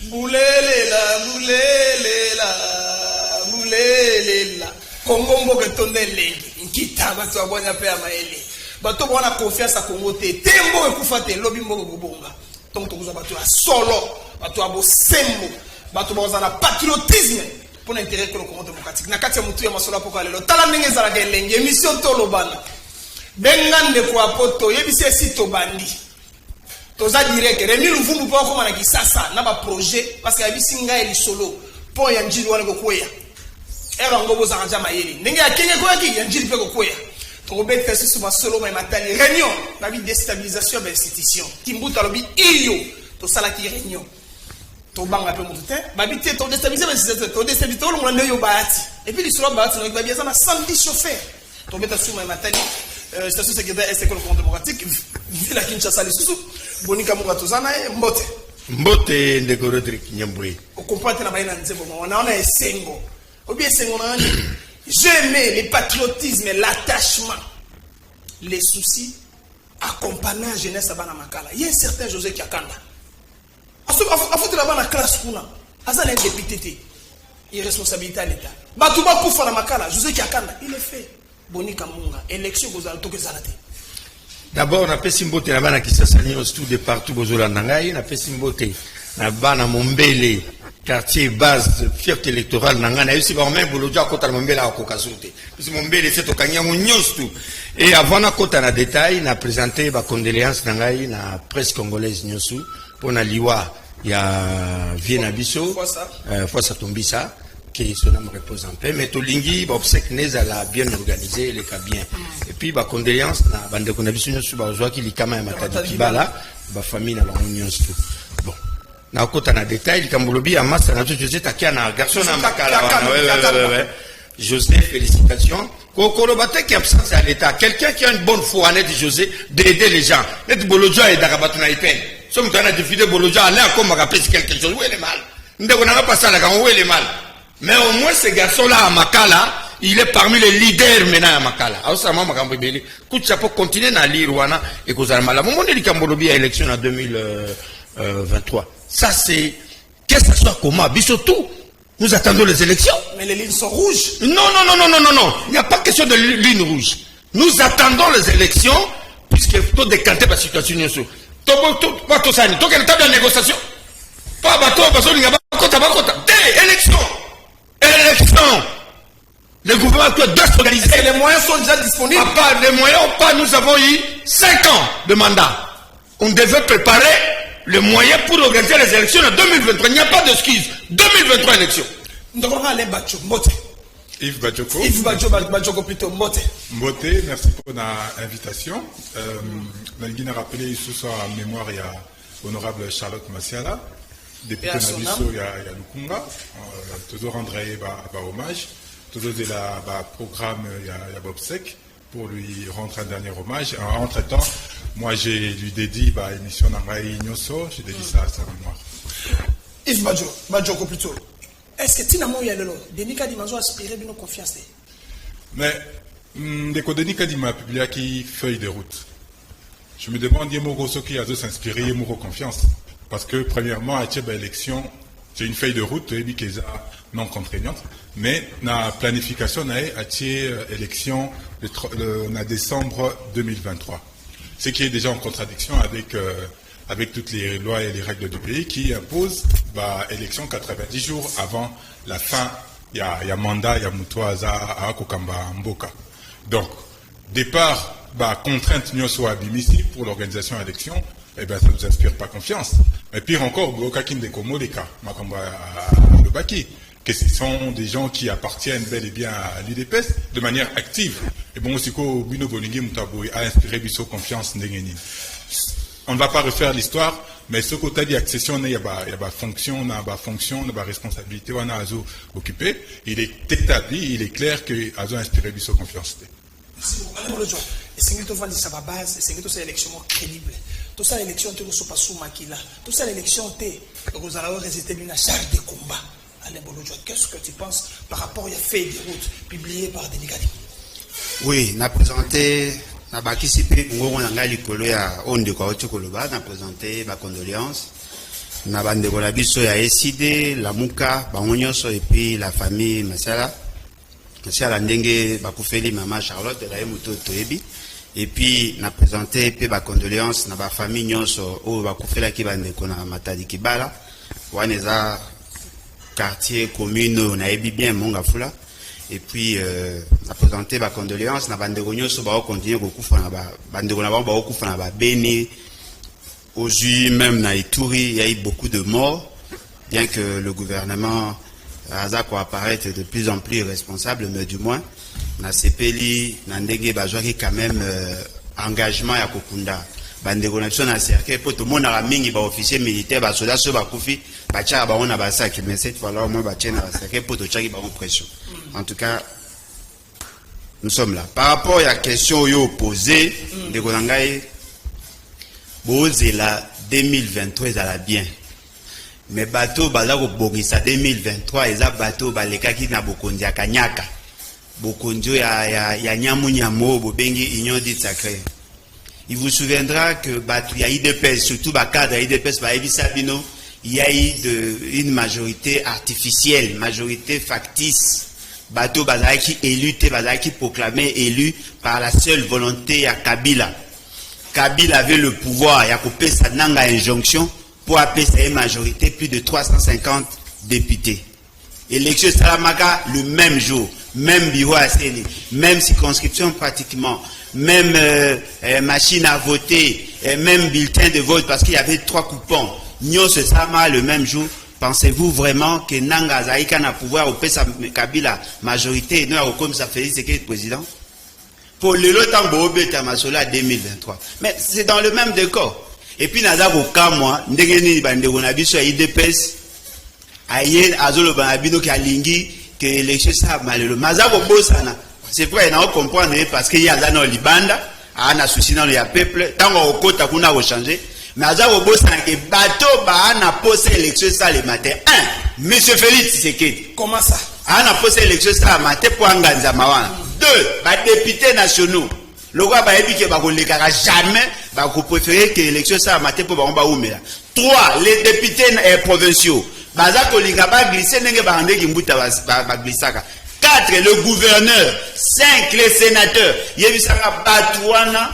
Boulélela, boulélela. Congo mboke tonde lengi. Nkita bato abonya pe amaele. Bato bona confiance à Congo te. Tembo ekufa te lobi mboke kubonga. Donc tokuza bato ya solo, bato abo sembo, bato boza na patriotisme pour l'intérêt que le Congo démocratique. Na kati ya mutu ya masolo apoka lelo. Tala ndenge za la gelenge émission tolo bana. Bengande kwa poto yebise si to bandi. Toza direct Remi Luvumbu po ko mana kisasa na ba projet parce que yabisi nga eli solo po ya njili wana ko kweya. Era ngobo za kanja mayeli. Ndenge akenge ko yaki ya njili pe ko kweya. To bet kasi sur solo ma matali réunion na bi déstabilisation de l'institution. Kimbuta lobi iyo to sala ki réunion. To banga pe mutu te ba bi te to déstabiliser l'institution to déstabiliser to lo yo baati. Et puis l'histoire baati no ba bi za na 110 chauffeurs. To bet sur ma matali station sécuritaire est école démocratique ville à Kinshasa les sous bonika munga tozana mbote mbote ndeko Rodrigue Nyambwe on comprend na baina nzebo on a esengo obi esengo na nani j'aimais le patriotisme l'attachement les soucis accompagner la jeunesse bana makala il y a un certain José Kiakanda a foutu la bana classe kuna azana député irresponsabilité à l'état batuba kufa na makala José Kiakanda il est fait bonika munga élection gozala tokezalate. D'abord on a fait simbote na bana kisasa tout de partout bozola nangai na fait simbote na bana Mombele quartier base fierté électorale nanga na yusi ba même boloja kota na Mombele a kokasute parce Mombele c'est to kanyango nyonso et avant na kota na détail na présenter ba condoléances nangai na presse congolaise nyonso pour na liwa ya Viena biso fois ça tombisa que son âme repose en paix, mais Tolingi, obsèque Nezala bien organisé, les cas bien. Et puis, bah, condoléances, na bande conditions sur Bazoa qui likama et matadi kibala, bah, famille na l'union tout. Bon. Na kota na détail, il kambolobi, à masse, na tout, je sais, t'as na garçon na makala. Ouais. José, félicitations. Kokolobate qui absence à l'État. Quelqu'un qui a une bonne foi, net José, d'aider les gens. Net Bolodja et Darabatuna Ipen. Somme t'en a défilé Bolodja, aller à comme rappeler quelque chose. Où est le mal? Ndeko n'a pas ça, là, où est le mal? Mais au moins ce garçon-là à Makala, il est parmi les leaders maintenant à Makala. Alors ça m'a dit, écoute, pour continuer à lire Wana et que vous avez mal. Mon dit Kambolobi à l'élection en 2023. Ça c'est, qu'est-ce que ça soit comment? Bissotou, nous attendons les élections. Mais les lignes sont rouges. Non. Il n'y a pas question de ligne rouge. Nous attendons les élections puisqu'il faut décanter la situation. Pas tout ça, donc il y a une négociation. Pas bateau, parce qu'il n'y a pas élection. Élection. Le gouvernement doit s'organiser. Et les moyens sont déjà disponibles. Les moyens ou pas, nous avons eu 5 ans de mandat. On devait préparer les moyens pour organiser les élections en 2023. Il n'y a pas d'excuse. 2023 élections. Nous avons allé Bacho, Mbote. Yves Badjoko. Yves Badjoko plutôt, Mbote. Mbote, merci pour l'invitation. Nalguina rappelé ce soir en mémoire, il y a honorable Charlotte Massiala. Député Nabiso, il y a Lukunga, toujours rendre hommage, toujours de la programme, il y a Bob Sek, pour lui rendre un dernier hommage. Entre-temps, moi j'ai lui dédié l'émission Nangaï Nyoso, j'ai dédié ça à sa mémoire. Yves Badjoko plutôt. Est-ce que Tinamo Yalelo, Denis Kadima a aspiré de nos confiances? Mais, Denis Kadima a publié qui feuille de route. Je me demande, Yemo qui a s'inspirer, Yemo confiance. Parce que, premièrement, à Tchèba élection, j'ai une feuille de route, non contraignante, mais la planification, à Tchèba élection, en décembre 2023. Ce qui est déjà en contradiction avec toutes les lois et les règles du pays qui imposent élection 90 jours avant la fin, il y a mandat, il y a Moutouaza, à Kokamba, Mboka. Donc, départ, contrainte soit abimisi pour l'organisation de l'élection, eh bien, ça ne nous inspire pas confiance. Mais pire encore, que ce sont des gens qui appartiennent bel et bien à l'UDPS de manière active. Et bon, aussi, a inspiré Bisso confiance. On ne va pas refaire l'histoire, mais ce côté d'accession, il y a fonction, il y a responsabilité, on a occupé. Il est établi, il est clair que Azo a inspiré Bisso confiance. Merci beaucoup. Et c'est que tu ça base, c'est que c'est élection crédible. Tout ça l'élection te reçoit pas sous maquilla. Tout ça l'élection te vous allez résister d'une charge de combat. Alain Bolodjo, qu'est-ce que tu penses par rapport à fait de route publié par Denis Kadima? Oui, on a présenté na bakisipe ngoko na ngali kolo ya onde kwa otokoloba na présenté ma condoléances na bandeko na biso ya SID, la Muka, bango nyonso et puis la famille Masiala. Masiala ndenge bakufeli maman Charlotte la yemuto toyebi. Et puis na présenté pe ba condoléances na ba famille nyonso o bakufela ki bandeko na Matadi Kibala. Waneza quartier commune na yebi bien Mongafula. Et puis na présenté ba condoléances na bandeko nyonso ba continuer kokufa na ba bandeko na ba kokufa na ba Beni. Aujourd'hui, même na Ituri, il y a eu beaucoup de morts, bien que le gouvernement Azako apparaît de plus en plus responsable, mais du moins, na CPLI, na ndenge bazwaki quand même engagement ya kokunda. Bandeko na biso na cercle, pour tout le monde a mingi ba officier militaire, ba soda so ba kufi, ba tcha ba on a ba sac, mais cette fois-là, au moins ba tcha na cercle, pour tout tchaki ba on pression. En tout cas, nous sommes là. Par rapport à la question yo posée, ndeko na ngai, Bozela 2023 ezala bien. Mais bateau balako bongisa 2023 eza bateau balekaki na bokonzi ya kanyaka. Bokonzi ya nyamu nyamo bobengi union dite sacrée. Il vous souviendra que bateau ya IDPS, surtout ba cadre ya IDPS ba ebisa bino, il y a eu une majorité artificielle, majorité factice. Bateau bazaki élu te bazaki proclamé élu par la seule volonté ya Kabila. Kabila avait le pouvoir, il y a coupé sa nanga injonction pour appeler sa majorité plus de 350 députés. Élection Salamaka le même jour, même bureau à Séné, même circonscription pratiquement, même machine à voter, même bulletin de vote parce qu'il y avait 3 coupons. Nyo se Sama le même jour. Pensez-vous vraiment que Nanga Zaïka n'a pouvoir appeler sa Kabila majorité et nous avons comme ça Félix Sekedi président? Pour le lot de Tamasola 2023. Mais c'est dans le même décor. Et puis, Nazar au cas, moi, Ndegeni Bandegonabiso à IDPS, Ayen, Azolo Banabino qui a lingui, que l'élection ça malheureux. Mazar au Bosana. C'est vrai, on comprend parce qu'il y a dans Libanda, un souci dans le peuple, tant qu'on côté, on a changé. Mais Nazar au Bosana, que bateau, on a posé l'élection ça le matin. Monsieur Félix Sekedi. Comment ça? On a posé l'élection ça le matin pour Anganza Mawan. 2, les députés nationaux. Le roi va dire qu'il jamais va préférer que l'élection soit maté pour Bamba Oumela. 3, les députés provinciaux. Bazako Ligaba glissé n'est pas rendé Gimbuta Baglissaka. 4, le gouverneur. 5, les sénateurs. Yébisaka Batouana.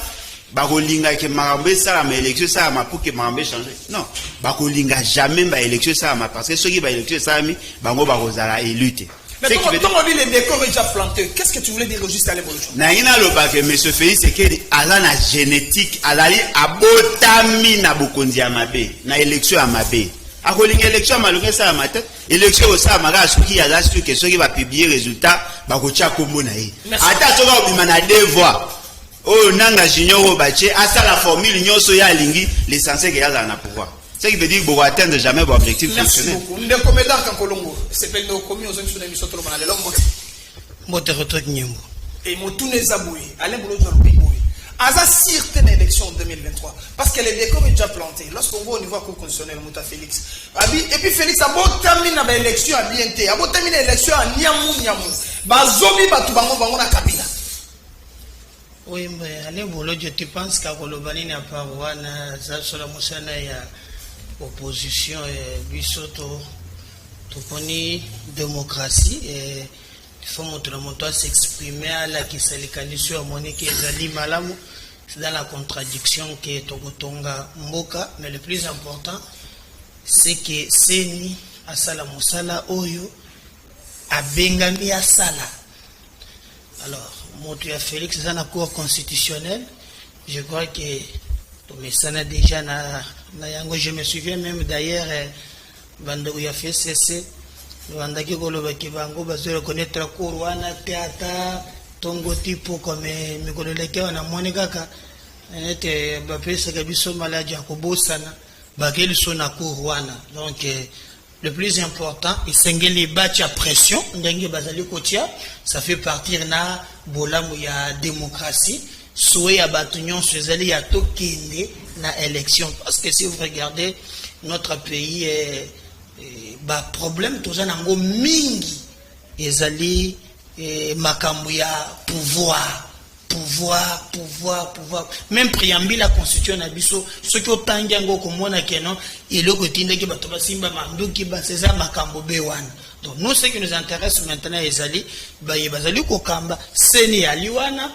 Bakolinga que Marambé ça mais élection ça ma pour que Marambé change. Non, Bakolinga jamais ba élection ça parce que ceux qui ba élection ça mi bango bakozala éluté. Mais quand on dit les décors déjà plantés, qu'est-ce que tu voulais dire juste à l'évolution? Naïna le bac, M. Félix, c'est qu'il a la génétique, à la abotami na bokondi amabe, na élection amabe. A kolinga élection malgré ça amate, élection au sa maga qui a la suite que ceux qui va publier résultat, bakocha kombo na yi. Ata soka obima na 2 voix. Oh nanga junior bache, asa la formule nyonso ya lingi, l'essentiel que yaza na pouvoir. Ce qui veut dire que vous atteindre jamais vos objectifs fonctionnels. Merci beaucoup. Nous sommes dans Colombo. C'est pour nos commis aux hommes sur l'émission de l'homme. Et Moutouné Zaboué, Alain Boulot Djalobi Boué. Aza certaines élections en 2023. Parce que les décors est déjà planté. Lorsqu'on va au niveau constitutionnel, Mouta Félix. Et puis Félix a beau terminer l'élection à BNT. A beau terminer l'élection à Niamou Niamou. Bazobi Batoubango Bango na Kabila. Oui, mais Alain Boulot, tu penses qu'à Kolobani n'a pas Wana, Zazola Moussana ya opposition et bisoto toponi démocratie et il faut montrer mon s'exprimer à la qui s'est les conditions à Monique et Zali Malamu c'est dans la contradiction que Togotonga Mboka mais le plus important c'est que Seni Asala Moussala Oyo a Bengami Asala. Alors montre à Félix dans la cour constitutionnelle je crois que mais ça n'a déjà je me souviens même d'ailleurs bande où il a fait cesser bande qui kolobaki bango bazo reconnaître Kurwana théâtre tongo tipo comme me kololeke wana monika ka était ba pesa kabiso maladi akobosana bakeli sona Kurwana donc le plus important il s'engeli battre à pression ndenge bazali kotia ça fait partir na bolamu ya démocratie souhait à Batunion Suzali à Tokinde na élection parce que si vous regardez notre pays est problème tout ça nango mingi ezali makambo ya pouvoir pouvoir. Même préambule la constitution na biso, ce qui otangi yango komona keno, il est côté qui bato basimba mandu qui ba seza makambo bewana. Donc nous ce qui nous intéresse maintenant ezali bazali kokamba seni aliwana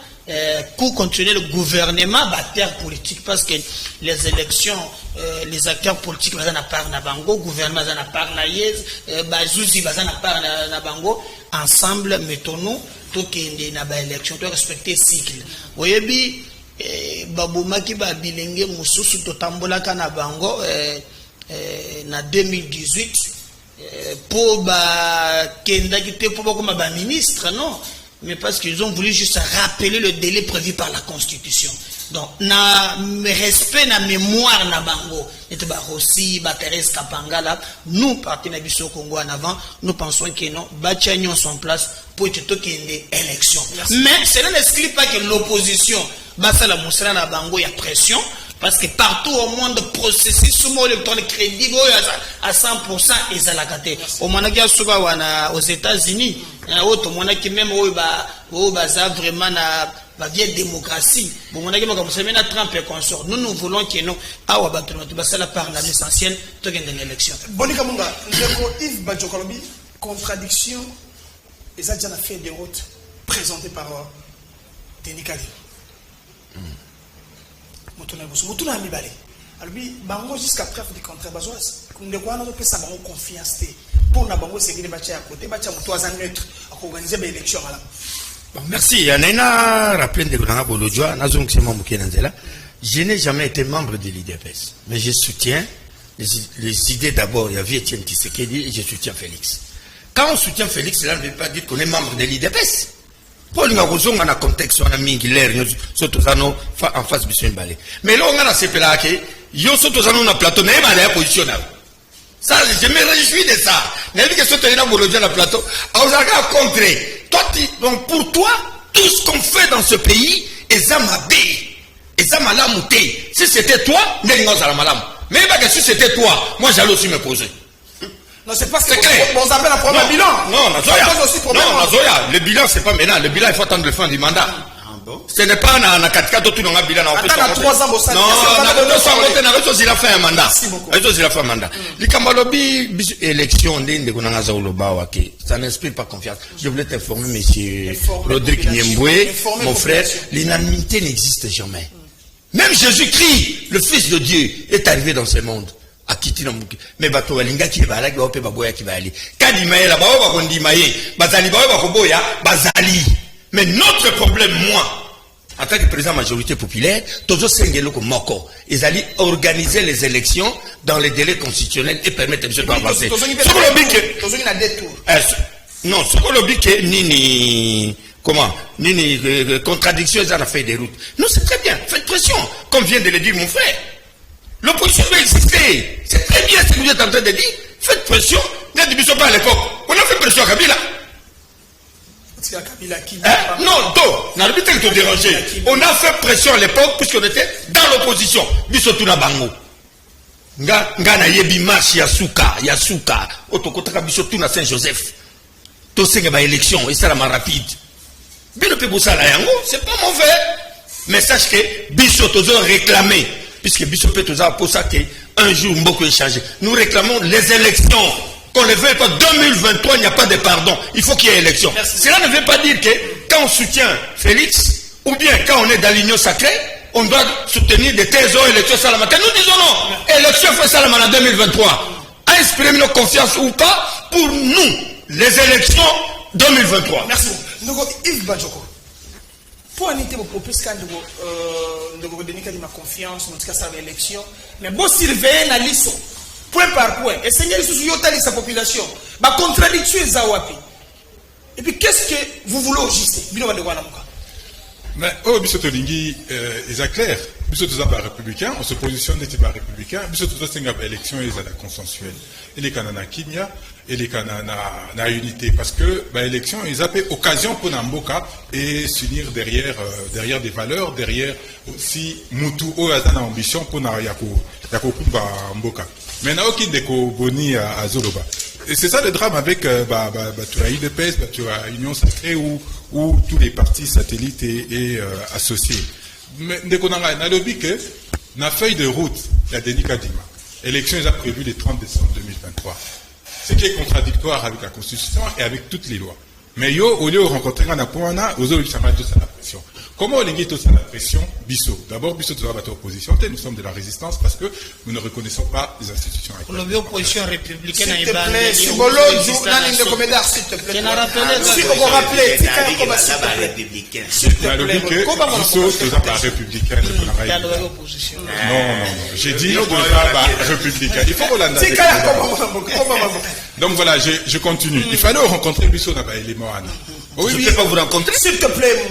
pour continuer le gouvernement bataire politique parce que les élections les acteurs politiques bazana part na bango gouvernement bazana part na yes bazuzi bazana part na bango ensemble mettons-nous to kende na ba élection to respecter cycle oyebi babomaki ba bilenge mususu to tambolaka na bango na 2018 pour kenda qui était pour comme ba ministre non mais parce qu'ils ont voulu juste rappeler le délai prévu par la Constitution. Donc, na respect, na mémoire, na bango, et ba Rossi, ba Thérèse Kapangala, nous, partis na biso Congo en avant, nous pensons que non, Bachagnon sont en place pour être des élections. Mais cela n'exclut pas que l'opposition, basa la moussala na bango, il y a pression, parce que partout au monde, processus sous électronique crédit à 100% et à la carte. Au Manakia aux États-Unis, au monde qui même vraiment la vieille démocratie. Bon, on a dit Trump et consort. Nous voulons que nous, la part l'essentiel de l'élection. Bonika Munga, Yves Badjokolobi, contradiction, et ça déjà fait des routes présentées par Denis Kadi. Motuna Mibale. Alors, bango jusqu'à preuve du contraire, bazoas. Nous devons nous faire bango confiance pour na bango c'est que les bâtiments à côté, bâtiments à neutre, à organiser des élections là. Bon, merci. Yanaina rappelé de Grana Bolodjoa, Nazong Sema Moukenanzela. Je n'ai jamais été membre de l'IDPS, mais je soutiens les idées d'abord. Il y avait Etienne Tshisekedi et je soutiens Félix. Quand on soutient Félix, cela ne veut pas dire qu'on est membre de l'IDPS. Pour nous, on a un contexte, on a mis l'air, surtout en face de M. Balé. Mais là, on a ce là que, yo, surtout on a plateau, mais il y a une position là. Ça, je me réjouis de ça. Mais que ce que tu as plateau, on a contré. Donc, pour toi, tout ce qu'on fait dans ce pays, est amabé, est amalamouté. Si c'était toi, mais si c'était toi, moi j'allais aussi me poser. Non, c'est pas ce que bon, ça fait un problème bilan. Non, Nazoya, le bilan, c'est pas maintenant. Le bilan, il faut attendre le fin du mandat. Ce n'est pas dans 4 tout dans le bilan. Attends, 3 ans, non, il a fait un mandat. Il a fait un mandat. L'Ikambalobi, élection, ça n'inspire pas confiance. Je voulais t'informer, monsieur Rodrigue Niemboué, mon frère, l'unanimité n'existe jamais. Même Jésus-Christ, le Fils de Dieu, est arrivé dans ce monde. À quitter le monde. Mais bato walinga qui va là, qui va boya qui va aller. Kadi maïla, baoba kondi maïe, bazali baoba koboya, bazali. Mais notre problème, moi, en tant que président de la majorité populaire, Tozo Sengelo Moko, ils allaient organiser les élections dans les délais constitutionnels et permettre de avancer. Non, ce qu'on dit que ni comment, ni contradiction, ils ont fait des routes. Non, c'est très bien, faites pression, comme vient de le dire mon frère. L'opposition va exister. C'est très bien ce que vous êtes en train de dire. Faites pression. Nous ne disons pas à l'époque. On a fait pression à Kabila. Non, on a te déranger. On a fait pression à l'époque puisqu'on était dans l'opposition. Bisotuna Bango. Nga na yebi marche Yasuka. Otokotaka bisotuna Saint-Joseph. Tosenga ba élection et ça la rapide. Bien le pebosa la yango, c'est pas mauvais. Mais sache que bisotozo réclamé. Puisque Bishop Petoza pour ça qu'un jour beaucoup est changé. Nous réclamons les élections. Qu'on ne veut pas 2023, il n'y a pas de pardon. Il faut qu'il y ait élection. Cela ne veut pas dire que quand on soutient Félix, ou bien quand on est dans l'union sacrée, on doit soutenir des thèses aux élections Salamata. Nous disons non. Élection fait Salamana 2023. Inspirez nos confiance ou pas pour nous, les élections 2023. Merci beaucoup. Yves Badjoko. Pour aniter vos propos, de vous donner ma confiance, en tout cas, ça l'élection. Mais bon, surveiller la liste, point par point. Et Seigneur, il sa population. Ma contradiction est Zawapi. Et puis, qu'est-ce que vous voulez au juste? Mais, oh, Bissot Olingi, ils clair. Bissot Zaba républicain, on se positionne des types républicains. Bissot Zaba élection, ils ont la consensuelle. Et les Kanana Kinya, et les Kanana na unité. Parce que, bah, élection, ils appellent occasion pour Namboka et s'unir derrière des valeurs, derrière aussi Moutou, Oazana ambition pour na Yako Kumba Mboka. Mais na aucun déco boni à Zoloba. Et c'est ça le drame avec tu as UDPS, tu as Union Sacrée où tous les partis satellites et associés. Mais dès qu'on a lobby que la feuille de route, la Denis Kadima, l'élection est prévue le 30 décembre 2023. Ce qui est contradictoire avec la Constitution et avec toutes les lois. Mais au lieu de rencontrer un point, aux autres, ça m'a tous à la pression. Comment on limite tous à la pression? Bissot. D'abord, Bissot doit battre l'opposition. Nous sommes de la résistance parce que nous ne reconnaissons pas les institutions. L'opposition républicaine. S'il te plaît, Sibolo, s'il te plaît. Je n'ai rappelé. Si vous vous rappelez, c'est un républicain. Il a lobby que Bissot doit pas républicain. Non. J'ai dit doit pas républicain. Il faut qu'on l'en Donc voilà, je continue. Il fallait rencontrer Bissot dans l'élément. Je ne peux pas vous rencontrer. S'il te plaît.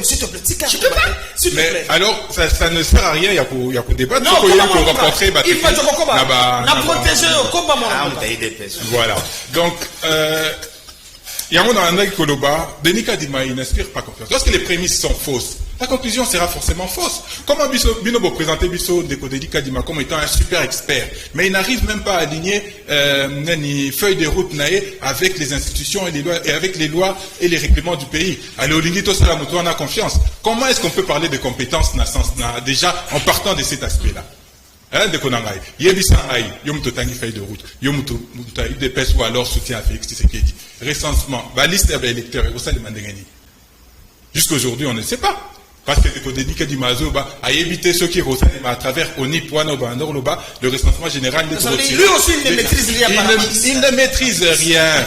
Mais alors, ça ne sert à rien, il y a pour débattre. Non, il faut rencontrer. Il faut protéger Voilà. Donc, il y a un moment dans Koloba, Denis Kadima, il n'inspire pas confiance. Lorsque les prémices sont fausses, la conclusion sera forcément fausse. Comment Binobo présenter Bissot Denis Kadima comme étant un super expert, mais il n'arrive même pas à aligner une feuille de route avec les institutions et avec les lois et les règlements du pays. Alors, on a confiance. Comment est-ce qu'on peut parler de compétences déjà en partant de cet aspect-là? Feuille de route, UDPS ou alors soutien à Félix Tshisekedi. Recensement, liste électeurs, jusqu'à aujourd'hui, on ne sait pas. Parce que Denis Kadima a évité ceux qui ressentent à travers ONIP, le recensement général des Lui aussi, il ne maîtrise rien. Il ne maîtrise rien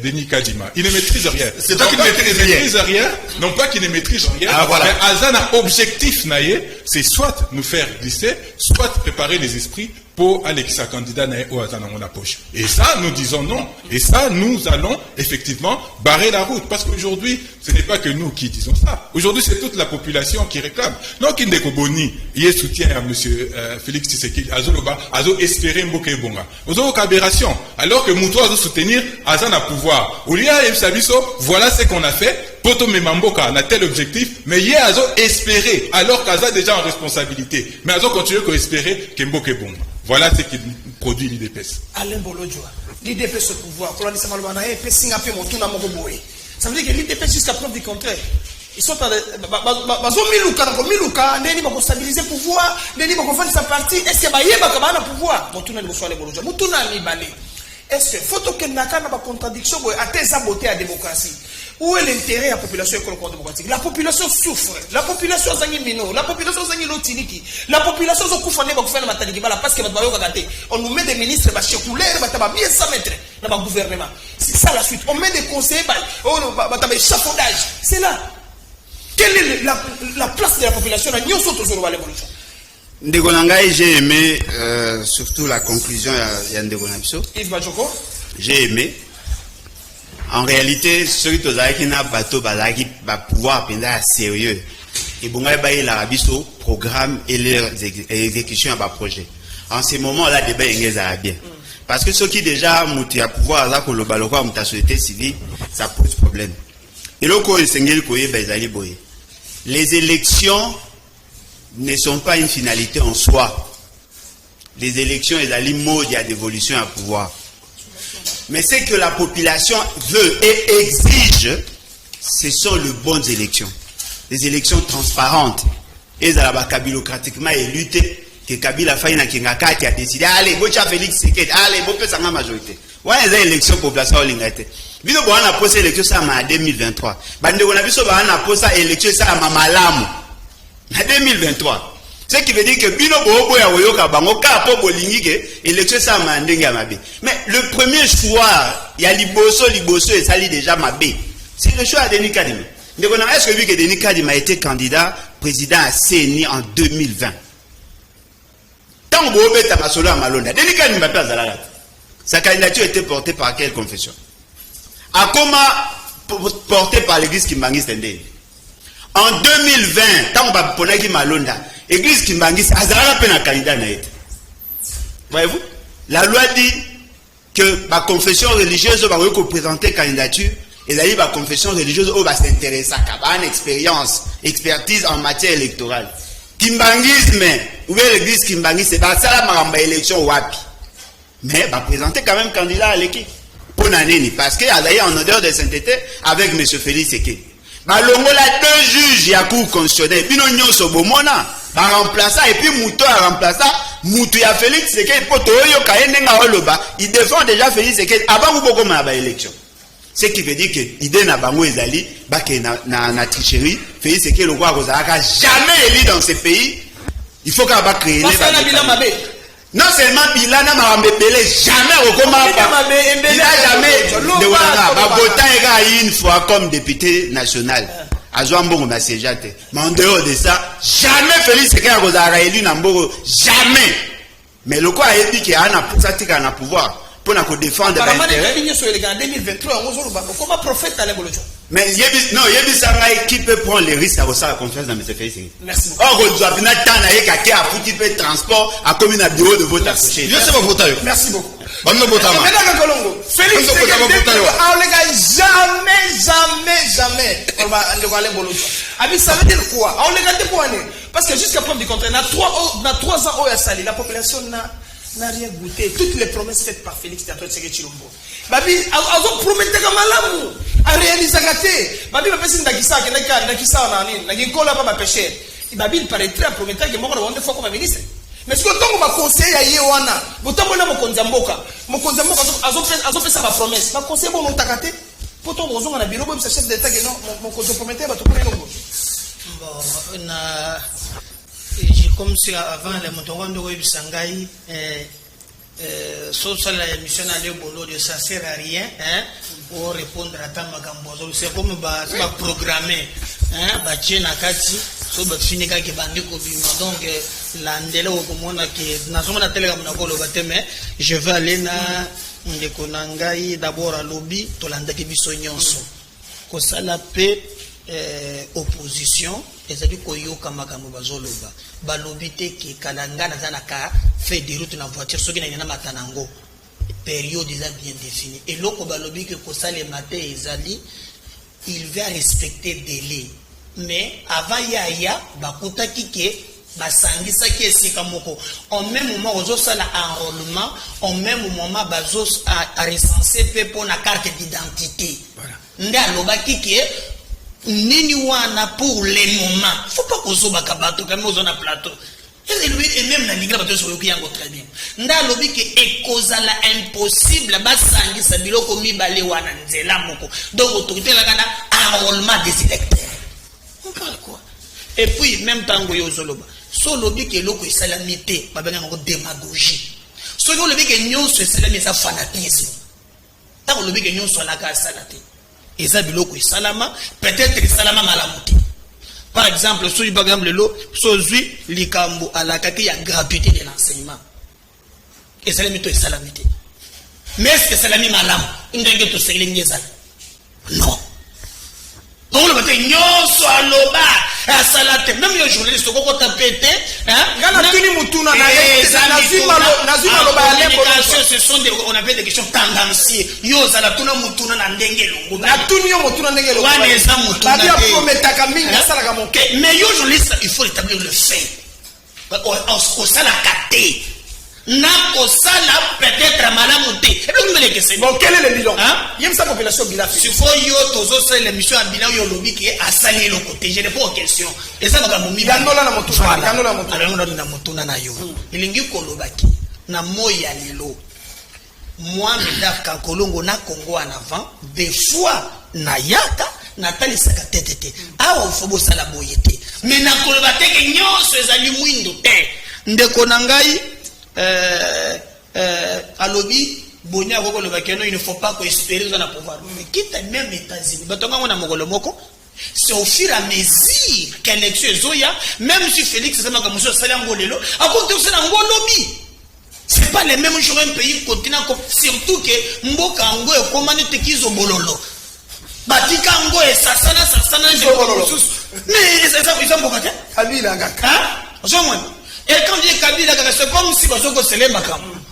Denis Kadima. Il ne maîtrise rien. C'est toi qui ne maîtrise rien. Non pas qu'il ne maîtrise rien. Voilà. Mais Azana, objectif, c'est soit nous faire glisser, soit préparer les esprits pour aller sa candidat au Azana dans la poche. Et ça, nous disons non. Et ça, nous allons effectivement barrer la route. Parce qu'aujourd'hui, ce n'est pas que nous qui disons ça. Aujourd'hui, c'est toute la population qui réclame. Non, Kindeko Boni, il est soutien à M. Félix Tshisekedi, Azo espérer Mboke Bonga. Ozo aberration. Alors que Moutou Azo soutenir Azana pouvoir. Oulia et Sabiso, voilà ce qu'on a fait. Poto Memamboka a tel objectif, mais hier Azo espérer, alors qu'Aza déjà en responsabilité. Mais Azo continue à espérer Mboke Bonga. Voilà ce qui produit l'IDPS. Alain Bolodjoa, l'IDPS au pouvoir, ça veut dire que l'IDPS jusqu'à preuve du contraire. Ils sont à stabiliser le pouvoir, sa partie. Est-ce que le pouvoir est-ce que faut que Naka n'a pas contradiction à tes saboter à la démocratie? Où est l'intérêt de la population démocratique? La population souffre. La population zangi mino. La population zangi lotiniki. La population zokufane bakufana mataliki bala parce que on nous met des ministres bachekulaires bataba bien ça mettre dans le gouvernement. C'est ça la suite. On met des conseillers bataba échafaudage. C'est là. Quelle est la place de la population dans Nyoso Tozoro L'évolution? Ndeko Nangai, j'ai aimé surtout la conclusion de Ndeko Nabiso. Yves Bajoko. J'ai aimé. En réalité, ceux qui ont un bateau va pouvoir prendre sérieux. Et bon, il a un programme et l'exécution à projet. En ce moment, là, le débat est bien. Parce que ceux qui déjà ont à pouvoir la société civile, ça pose problème. Et là, les élections ne sont pas une finalité en soi. Les élections, elles ont mode d'évolution à pouvoir. Mais ce que la population veut et exige, ce sont les bonnes élections. Des élections transparentes. Et ça va kabilocratiquement élu que Kabila Faïna Kingakati a décidé, allez, Bocha Félix Tshisekedi, allez, Bocha Sanga majorité. Ouais, les élections population Lingate. Bino on a posé l'élection ça en 2023. Bande on a vu ça on a posé l'élection ça en Malamu. En 2023. Ce qui veut dire que Bino Bobo ya Oyoka Bango Kapo Bolingi que élection ça en Ndenga Mabe. Mais le premier choix, il y a Liboso et ça lit déjà Mabe. C'est le choix de Denis Kadima. Mais on a est-ce que vu que Denis Kadima a été candidat président à CENI en 2020. Tant que Bobo est à Malonda, Denis Kadima pas à la sa candidature était portée par quelle confession? A comment portée par l'église Kimbangi Stendé? En 2020, tant que Ponaki Malonda, l'église Kimbangi a peine un candidat. Voyez-vous? La loi dit que la confession religieuse va présenter candidature et la confession religieuse va s'intéresser à une expertise en matière électorale. Kimbangisme, ou bien l'église Kimbangi, c'est pas ça la élection wapi. Mais va présenter quand même candidat à l'équipe. Pour Nanini, parce qu'il a d'ailleurs en odeur de sainteté avec M. Félix Sekedi. Malongo la 2 juges ya cour constitutionnelle, puis non nyonso bomona, ba remplaça et puis Mouto a remplacé Moutou ya Félix Sekedi poto yo kayenga oloba, il défend déjà Félix Sekedi avant ko koma ba élection. Ce qui veut dire que l'idée na bango ezali ba ke na tricherie, Félix Sekedi le roi kozaka jamais élu dans ce pays. Il faut qu'on va créer les non seulement Bilana Marambepele, jamais au combat. Il n'a jamais de Bogota une fois comme député national. À Zouambongo, ma séjate. Mais en dehors de ça, jamais Félix Sekedi a élu Nambogo. Jamais. Mais le quoi a dit qu'il y a un pouvoir pour nous défendre l'intérêt. En 2023, comment prophète allait le jour? Mais non, il y a qui peut prendre les risques à recevoir la confiance dans M. Félix Sekedi. Merci beaucoup. Or, on doit venir à foutu peu de transport à commune à bureau de vote associé. Je sais pas voter. Merci beaucoup. Félix Sekedi, jamais. On va aller au Abi, ça veut dire quoi? On les garde pour année. Parce que jusqu'à preuve du contraire, dans 3 ans, la population n'a rien goûté. Toutes les promesses faites par Félix Sekedi Chilombo. Babi, azo promettre comme malamu, a réaliser gâté. Babi va passer ndakisa na nini, na ginkola ba pêcher. Babi il paraît très prometteur que moko wonde fois comme ministre. Mais ce que tongo ba conseil ya ye wana, botambo na mokonza mboka azo fait ça ba promesse. Ba conseil bon ntakate. Poto bozonga na bureau bo bisa chef d'état que non mokonzo prometteur ba to kona ngo. Bon, j'ai comme si avant le motondo ko bisangai sur la émission à l'école de ça sert à rien pour répondre à ta magambozo c'est comme ba programmer ba tchena kati so ba finika ke bandi ko bima donc la ndelo ko mona ke na soma na tele comme na ko lo bateme je vais aller na ndeko nangai d'abord à lobby to landa ke biso nyonso ko sala pe opposition ezali koyoka makambo bazoloba balobi te ke kalanga na ka fait des routes na voiture soki na matanango période déjà bien définie et loko balobi ke kosala matin ezali il va respecter délai mais avant ya bakutaki ke basangisa ki esika moko en même moment ozosala enrôlement en même moment bazos a recenser pe pour na carte d'identité nda alobaki ke nini wana pour les moments faut pas kozoba kabato comme ozona plateau et même na ligra bato so yoki yango très bien nda lobi ke ekozala impossible basangisa biloko mibale wana nzela moko donc autorité la kana enrôlement des électeurs on parle quoi et puis même tango yo zoloba so lobi ke loko isalamité babanga ngo démagogie so lobi ke nyonso esalami sa fanatisme tango lobi ke nyonso la ka salate eza biloko isalama peut-être isalama malamuti par exemple so par exemple lo so zui likambo alakaki ya gratuité de l'enseignement esalami to isalamité mais est-ce que salami malamu ndenge to sele ngeza non donc le matin nyonso aloba asalate même yo journaliste ko tapete ngana tuni mutuna nazima loba ya lembo ce sont des on appelle des questions tendancieuses yo zala tuna mutuna na ndenge longo na tuni yo mutuna ndenge longo wana eza mutuna babi prometaka mingi asala ka moke mais yo journaliste il faut établir le fait on sala kate na kosala peut-être malamu te et puis mbele kese bon quel est le bilan yem sa population bilan si faut yo tozo sala l'émission à bilan yo lobi ki asali le côté je réponds aux questions et ça va momi yanola na motuna yanola na motuna alors na motuna na yo ilingi kolobaki na moya lelo moi medaf kankolongo na Congo en avant des fois na yaka na talisaka tete awa ufobo sala boyete mais na kolobate ke nyonso ezali mwindo te ndeko na ngai alobi bonya ko le bakeno il ne faut pas espérer dans la pouvoir mais quitte même États-Unis batonga mona mokolo moko c'est au fur et à mesure qu'élection zoya même si Félix sama ka muso sala ngolelo akonte usana ngolobi c'est pas les mêmes choses un pays continent surtout que mboka ngo e komane te kizo bololo batika ngo e sasana bololo mais ça mboka te kabila ngaka et quand dit Kabila, c'est comme si on se lève et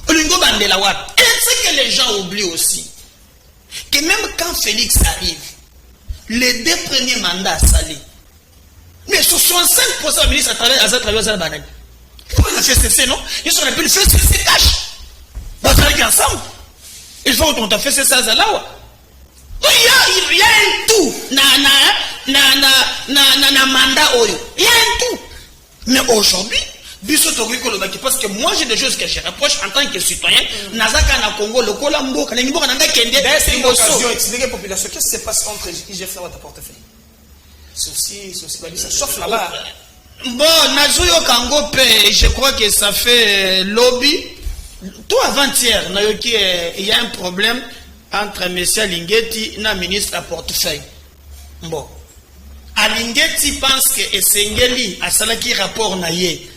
c'est que les gens oublient aussi que même quand Félix arrive, les 2 premiers mandats salés, mais 65% des ministres à travers la banane. Comment on a fait cesser, non? Ils sont appelés faire cesser cash. Bazalaki ensemble. Il faut qu'on t'a fait ça là. Il y a un tout. Na mandat oyo. Il y a un tout. Mais aujourd'hui, parce que moi j'ai des choses que je reproche en tant que citoyen. Nazaka na Congo, le Colambo, quand Nimbo Nanga Kende, c'est une occasion d'expliquer à la population qu'est-ce qui se passe entre IGF et votre portefeuille. Ceci, ça chauffe là-bas. Bon, Nazuyo Kango, je crois que ça fait lobby. Tout avant-hier, il y a un problème entre M. Lingeti et le ministre à portefeuille. Bon. Alingeti pense que Essengeli a salaki rapport naïe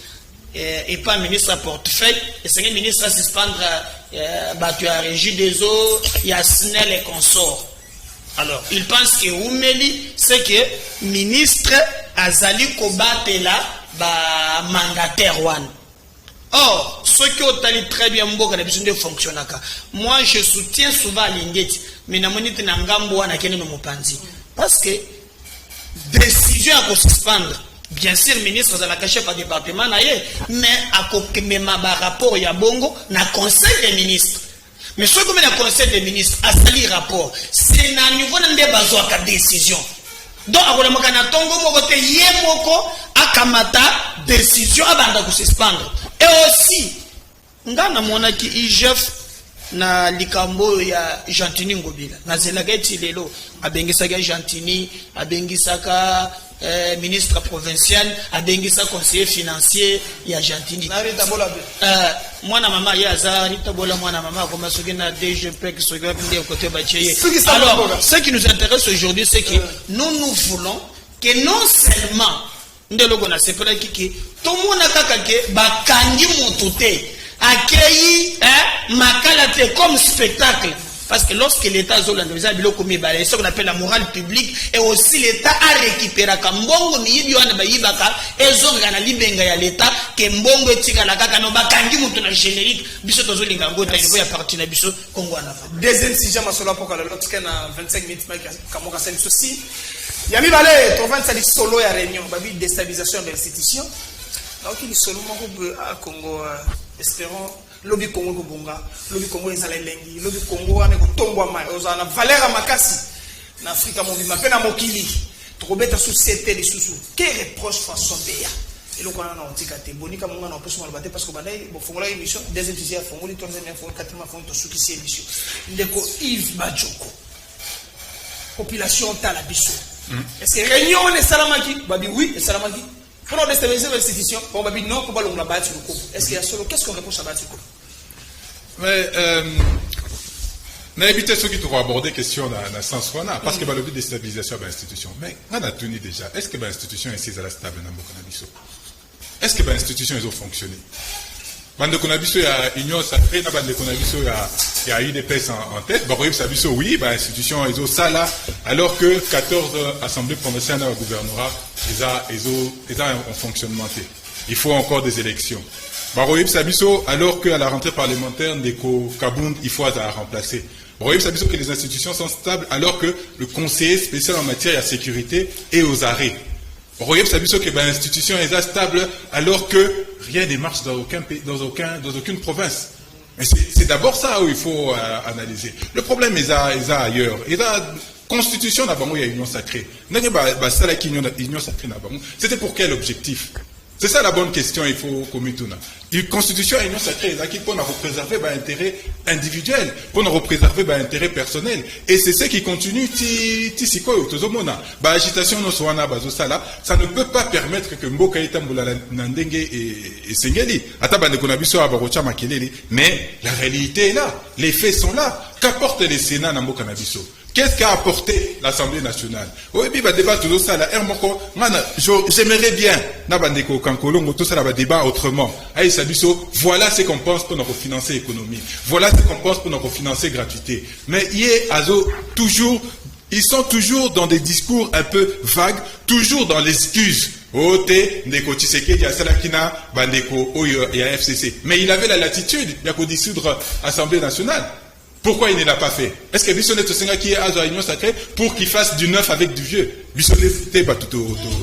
et pas ministre à portefeuille. Essengeli ministre à suspendre battu à régie des eaux, il y a Snell et consorts. Alors, il pense que Oumeli, c'est que ministre Azali Kobate là, mandataire one. Or, ceux qui ont allé très bien, moi je soutiens souvent Lingeti, mais je ne parce que décision à suspendre. Bien sûr, le ministre de la caché par département, mais à rapport à Bongo, na conseil des ministres. Mais ce que le conseil des ministres a sali rapport, c'est à niveau de décision. Donc, à Kamata, décision à suspendre. Et aussi, ngana monaki IGF na likambo ya Jantini Ngobila na zelageti lelo abengisaka Jantini abengisaka ministre provincial abengisa conseiller financier ya Jantini mwana mama ya azari tabola mwana mama comme soki na DGP qui soki de côté bacheye. Alors ce qui nous intéresse aujourd'hui c'est que nous voulons que non seulement ndelo na sepela kiki to mona kaka ke bakangi motute accueilli makalate comme spectacle. Parce que lorsque l'État a ce qu'on appelle la morale publique, et aussi l'État a récupéré Kambongo, et l'État, que Mbongo et la Kaka no bakangi mutu na générique, biso tozo lingango ta niveau ya parti na biso Congo na. Deuxième sujet masolo pour que l'autre na 25 minutes kamoka sali souci. Yami balé, to 20 sali solo ya réunion, babi déstabilisation de l'institution. Donc il solo moko à Congo espérons lobby Congo Bobonga, lobby Congo ezala elengi, lobby Congo ane kutongwa mai, ozana valeur makasi na Afrika mobima pe na mokili. Trobeta société de susu. Quel reproche façon beya. Et le Kwana na otikate bonika monga na opesoma albate parce que bandai bo fongola émission deuxième sujet fongoli tonzania fongo quatrième fongo to sukisi émission. Ndeko Yves Bajoko. Population ta la biso. Est-ce que réunion ne salamaki? Babi oui, et salamaki. Pour déstabiliser l'institution, on va dire non, on va le battre sur le coup. Est-ce qu'il y a solo? Qu'est-ce qu'on reproche à battre sur le coup? Mais éviter ceux qui t'auront abordé question dans le sens parce que le but de déstabilisation de l'institution. Mais on a tenu déjà. Est-ce que l'institution est stable dans le Bokonabiso? Est-ce que l'institution ont fonctionné? Bande Konabiso, il y a Union Sacrée, Bande Konabiso, il y a UDPS en tête. Baroïb Sabiso, oui, l'institution est au Sala, alors que 14 assemblées provinciales au gouvernorat, ils ont en fonctionnement. Il faut encore des élections. Baroïb Sabiso, alors qu'à la rentrée parlementaire, Ndeko Kabound, il faut à remplacer. Baroïb Sabiso, que les institutions sont stables, alors que le conseiller spécial en matière de sécurité est aux arrêts. Baroïb Sabiso, que l'institution est stable, alors que rien ne marche dans aucune province. Mais c'est d'abord ça où il faut analyser. Le problème est ailleurs. Et la constitution d'abord, il y a union sacrée. C'était pour quel objectif? C'est ça la bonne question, il faut commettre. Une constitution et union sacrée, c'est pour nous préserver l'intérêt individuel, pour nous préserver l'intérêt personnel. Et c'est ce qui continue, agitation ça ne peut pas permettre que Mboka Itamboula Nandenge et Sengeli, mais la réalité est là, les faits sont là. Qu'apporte le Sénat dans Mboka Nabiso? Qu'est-ce qu'a apporté l'Assemblée nationale? Oui, puis débat tout ça là. J'aimerais bien n'abandeko kankolongo tout ça là débat autrement. Aïe Sabiso, voilà ce qu'on pense pour nous financer l'économie. Voilà ce qu'on pense pour nous financer gratuité. Mais ils sont toujours dans des discours un peu vagues, toujours dans l'excuse. Ote ndeko Tshisekedi ya Salakina bandeko oyo ya FCC. Mais il avait la latitude de dissoudre l'Assemblée nationale. Pourquoi il ne l'a pas fait? Est-ce que Bissonnet Tosenga qui est à la réunion sacrée pour qu'il fasse du neuf avec du vieux? Bissonnet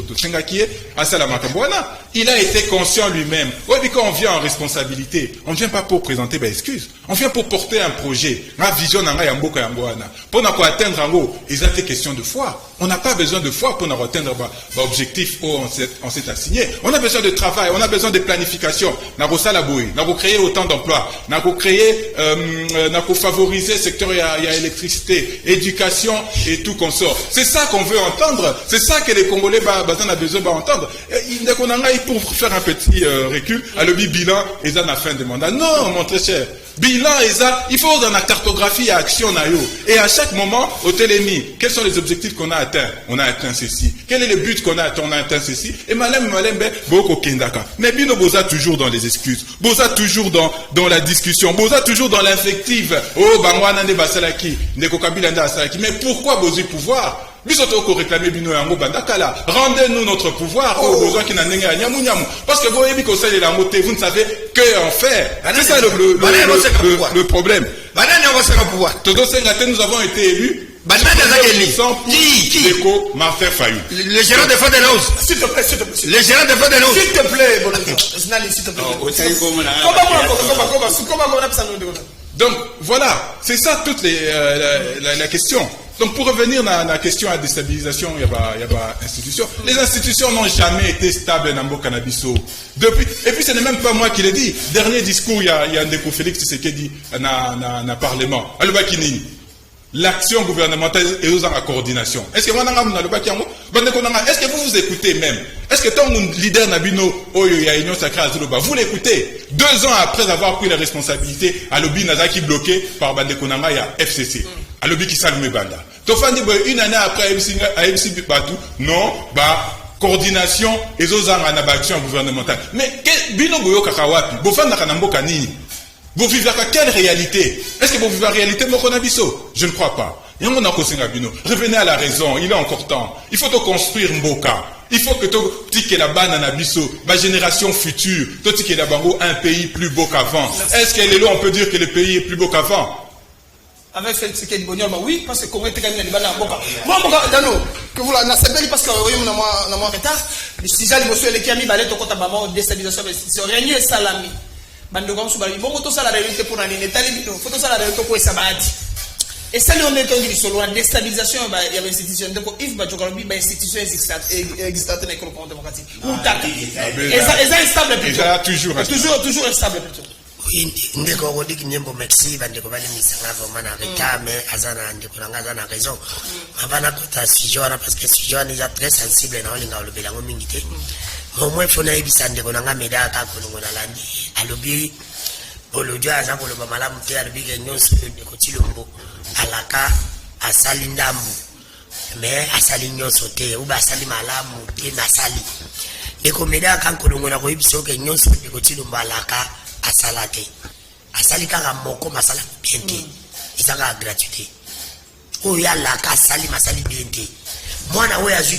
Tosenga qui est à Salamakambouana. Il a été conscient lui-même. Ouais, mais quand on vient en responsabilité, on ne vient pas pour présenter des excuses. On vient pour porter un projet. Ma vision n'a pas yamboka yamboana. Pour atteindre en gros, il a été question de foi. On n'a pas besoin de foi pour atteindre l'objectif où on s'est assigné. On a besoin de travail, on a besoin de planification. N'a pas salaboui, n'a pas créer autant d'emplois, n'a pas créer, n'a pas favoriser le secteur il y a électricité, éducation et tout consort. C'est ça qu'on veut entendre. C'est ça que les Congolais ont besoin d'entendre. Pour faire un petit recul, à le bilan, ils ont la fin de mandat. Non, mon très cher. Bilan, il faut dans la cartographie et action. Et à chaque moment, au télémi, quels sont les objectifs qu'on a atteints? On a atteint ceci. Quel est le but qu'on a atteint? On a atteint ceci. Et malem, beaucoup kendaka. Mais Bino Boza toujours dans les excuses. Boza toujours dans la discussion. Boza toujours dans l'infective. Oh, bangwana ne basalaki. Ndeko kabila nda asalaki. Mais pourquoi Bozi pouvoir? Rendez-nous notre pouvoir aux besoins qui n'en est. Parce que vous ne savez que en faire. C'est ça le problème. Nous avons été élus. Martin Fayou. Le gérant de Fonds de l'Ose. S'il te plaît, s'il te plaît. Le gérant de Fonds de l'Ose. S'il te plaît, s'il te plaît. Donc voilà, c'est ça toute la question. Donc pour revenir à la question à déstabilisation, il y a institutions. Les institutions n'ont jamais été stables dans le cannabis. Et puis ce n'est même pas moi qui l'ai dit. Dernier discours, il y a un déco Félix Tshisekedi dans le Parlement. L'action gouvernementale est aux en coordination. Est-ce que vous vous écoutez même? Est-ce que ton leader Nabino Union Sacrée Azuloba, vous l'écoutez? 2 ans après avoir pris les responsabilités, à l'Obi Nazaki bloqué par Bandekonanga et à FCC. À l'Obi qui s'allume Banda. Tofandi, une année après à MC Batou, non, coordination et aux en action gouvernementale. Mais Bino Boyo Kakawapi, Bofanda Kanamboka Nini? Vous vivez à quelle réalité? Est-ce que vous vivez à la réalité Mokonabiso? Je ne crois pas. Revenez à la raison, il est encore temps. Il faut construire Mboka. Il faut que tu la banane à Bisso, ma génération future, tu la bango un pays plus beau qu'avant. Est-ce qu'elle est là, on peut dire que le pays est plus beau qu'avant? Avec Félix Tshisekedi, oui, parce que Congo était quand même dans Mboka. Moi, Dano, que vous la savez parce que vous avez un retard. Si j'ai monsieur le Kiami, balai to kota bama déstabilisation, rien salami. Bando comme ça, bon, tout ça la réalité pour un état, faut ça la réalité pour sabati. Et ça, on est en sur la déstabilisation, il y a une institution. Donc, il y a une institution existante dans l'économie démocratique. Et ça est instable plutôt. Toujours instable plutôt. Oui, ndeko rodi kinyembo merci bandeko bale misanga vraiment na retard mais azana ndeko nanga azana raison. Avana kota sijona parce que sijona est très sensible na olinga olobela ngo mingite. Au moins faut na ebisa ndeko nanga meda ka kolongo na landi. Alobi bolojo aza koloba malamu te alobi ke nyonso ndeko tilombo alaka asali ndambu. Mais asali nyonso te uba asali malamu te na sali. Ndeko meda ka kolongo na ko ebiso ke nyonso ndeko tilombo alaka asalate asali kaka moko masala biente isaka gratuité oya la ka sali masali biente mwana oya ju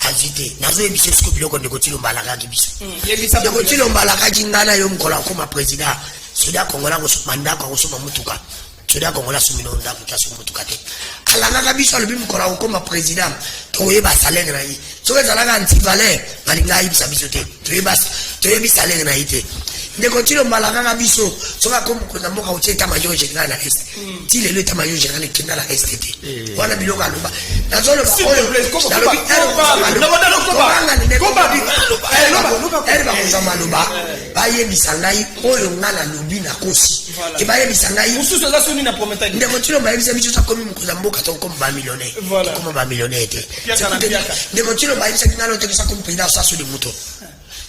azite nazo ebiso siko biloko ndeko tilomba la ka biso ndeko tilomba la ka jingana yo mkola ko ma president soda kongola ko manda ko soma mutuka soda kongola sumino ndako tasu mutuka te alanga ka biso lobi mkola ko ma president to yeba salaire na yi so ka zalanga anti valeur malinga yi biso te to yeba salaire na yi te de continuer malaka biso soka comme ko mboka uteta majo général na est ti le état majo général kinda la STT wana biloko aloba nazolo ba baye bisangai oyo ngala lobi na kosi e baye bisangai mususu za soni na prometa de continuer ba bisa biso comme ko mboka to comme ba millionnaire comme ba millionnaire te de continuer ba bisa ngalo te ça comme président ça sur le moto.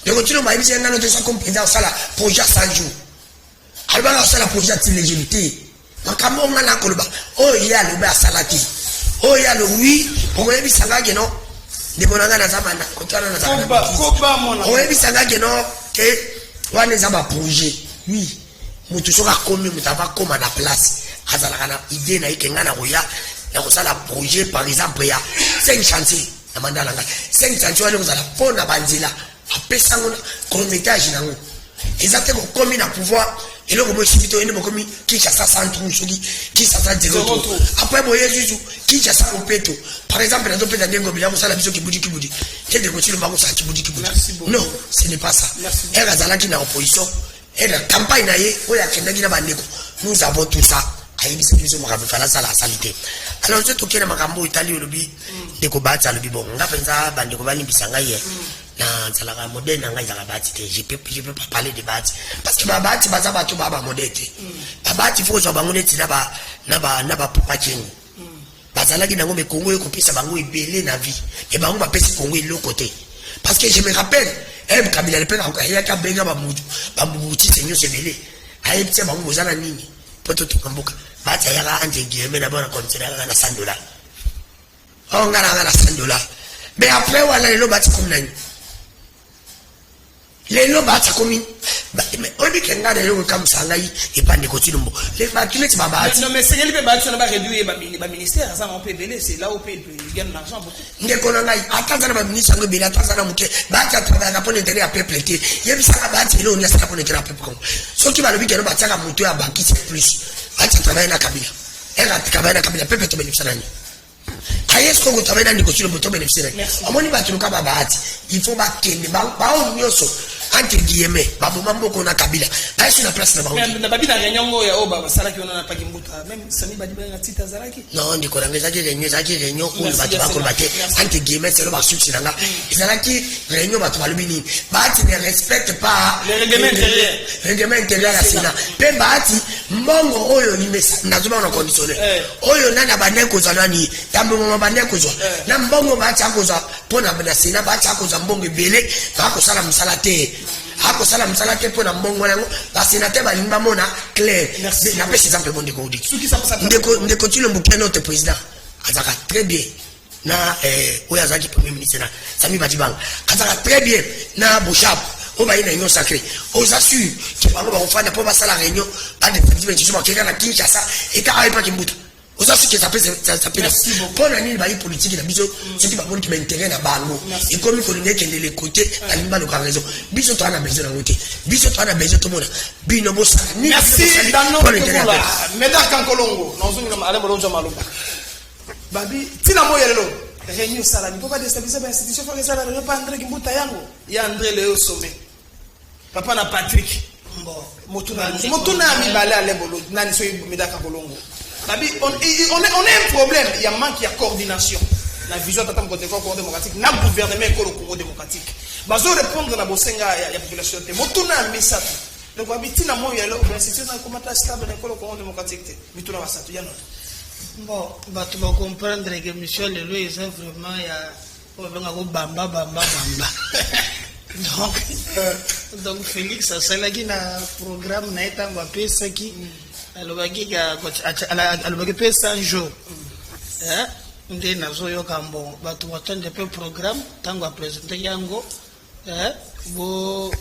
De continuer à dire que nous sommes président ça la projet 100 jours. Alors ça la projet de légitimité. Donc comment on a la colba? Oh il y a le bas salati. Oh il y a le oui. On est bien ça que non. De mon anga na zamana. Kotana na zamana. Koba mona. On est bien ça que non. Que wana zaba projet. Oui. Mutu soka komi mutava koma na place. Azala kana idée na ikenga na roya. Ya ko sala projet par exemple ya 5 chantiers. Na mandala nga 5 chantiers wale kozala pona banzila. Apesangona kométage nango ezate ko komi na pouvoir Et là, comme je suis plutôt, il y a comme qui chasse 100 trous, qui chasse 0 trous. Après, moi, Jésus, qui chasse un péto. Par exemple, dans le pays d'Andengo, il y a un biso qui bouge. Quel de côté le mago, ça qui bouge. Non, ce n'est pas ça. Elle a Zala qui est en opposition. Elle a campagne, nous avons tout ça. La salité. Alors, je toqué dans ma gambo Italie au lobby, de combattre le bibon. On a fait ça, bande de Kovani Bissangaye. Dans la modèle, je peux pas parler de bâti. Parce que ma bâti, c'est pas tout ma modèle. Ma bâti, il faut que je sois n'a pas pour pas tienne. Parce que là, me Congo, et ça va nous belé la vie. Et bah, on va passer Congo de l'autre côté. Parce que je me rappelle, elle, Kabila, le père, il y a qu'à béga, Bamouti, c'est mieux, c'est belé. Aïe, c'est bon, vous avez un nini. Peut-être tout Kambuka. Bâti, il y a un guillemets, d'abord, on continue à la $100. On a la $100. Mais après, on a le bâti comme l'année. Les lots battent comme mais on dit qu'il y a des lots comme ça, et pas de côté de moi. Les bâtiments, c'est pas bâti. Non, mais c'est les bâtiments, on va réduire le ministère, ça on peut béler, c'est là où il gagne l'argent beaucoup. Les colonels, attends, le ministre, attends, la mouquet, bâti à travers la bonne intérêt à peu près. Il y a ça à bâti, il y a ça à bonne intérêt à peu près. Ce qui va le dire, le bâti à monter à banquer, c'est plus. Bâti à travers la cabine. Elle a travaillé la cabine, peut-être bénéficier. Est-ce que vous travaillez dans le côté de votre bénéficiaire? À mon niveau, il faut battre les banques, entre guillemets, Babou qu'on a Kabila. Là, sur la place de Babou. Mais Babi n'a rien eu au Baba Salaki, on n'a pas Kimbuta. Même Sami Badiba n'a pas Zalaki. Non, on dit qu'on a des réunions où le bâtiment combattait. Entre guillemets, c'est le marché sur la. Ils ont qui réunion à Tomalubini. Bati ne respecte pas les règlements intérieurs. Règlement intérieur à la Sénat. Pe Bati, Mongo Oyo ni Messa, Nazuma on a conditionné. Oyo Nana Baneko Zanani, Yambo Baneko Zo. Nambongo Bati Akoza, Pona Benasina, Bati Akoza Mbongo Bele, Akosala Msalate. Ako sala msala ke pona mbongo nango basénateur balimba mona clair na pesi exemple bon ndeko udi ndeko tilo mbukeno te président azaka très bien na oya zaki premier ministre na Sami Badibanga azaka très bien na Bouchab o ba ina union sacrée aux assure que bango ba ofanda po ba sala réunion ba de président je quelqu'un na Kinshasa et ka pas Kimbuta aux assure que ça peut pour la ligne politique la biso c'est pas bon qui m'intéresse na bango et comme il faut donner que les côtés la ligne ba la raison biso to na besoin na côté biso to na besoin tout monde bino bossa merci dans nos Meda Kankolongo nozungu na ale bolonjo maluba babi tina moyelo réunion sala ni pas déstabiliser l'institution faut que ça ne pas André Kimbuta yango ya André le sommet papa na Patrick bon motuna mi balé ale bolonjo nani so Meda Kankolongo babi on a un problème il y a manque de coordination la vision de côté Congo démocratique na gouvernement école Congo démocratique bazo répondre na bosenga ya population te motuna message donc babi tina moyelo institution na komata stable na école Congo démocratique te mituna basatu ya non. Bon, tu vas comprendre que monsieur Lelo est vraiment bamba. Donc Félix, ça là qui na programme na étant va payer ça qui alors qui a 100 jours. Hein? Ndé nazo yo kambo batu watande pe programme tango a présenter yango bo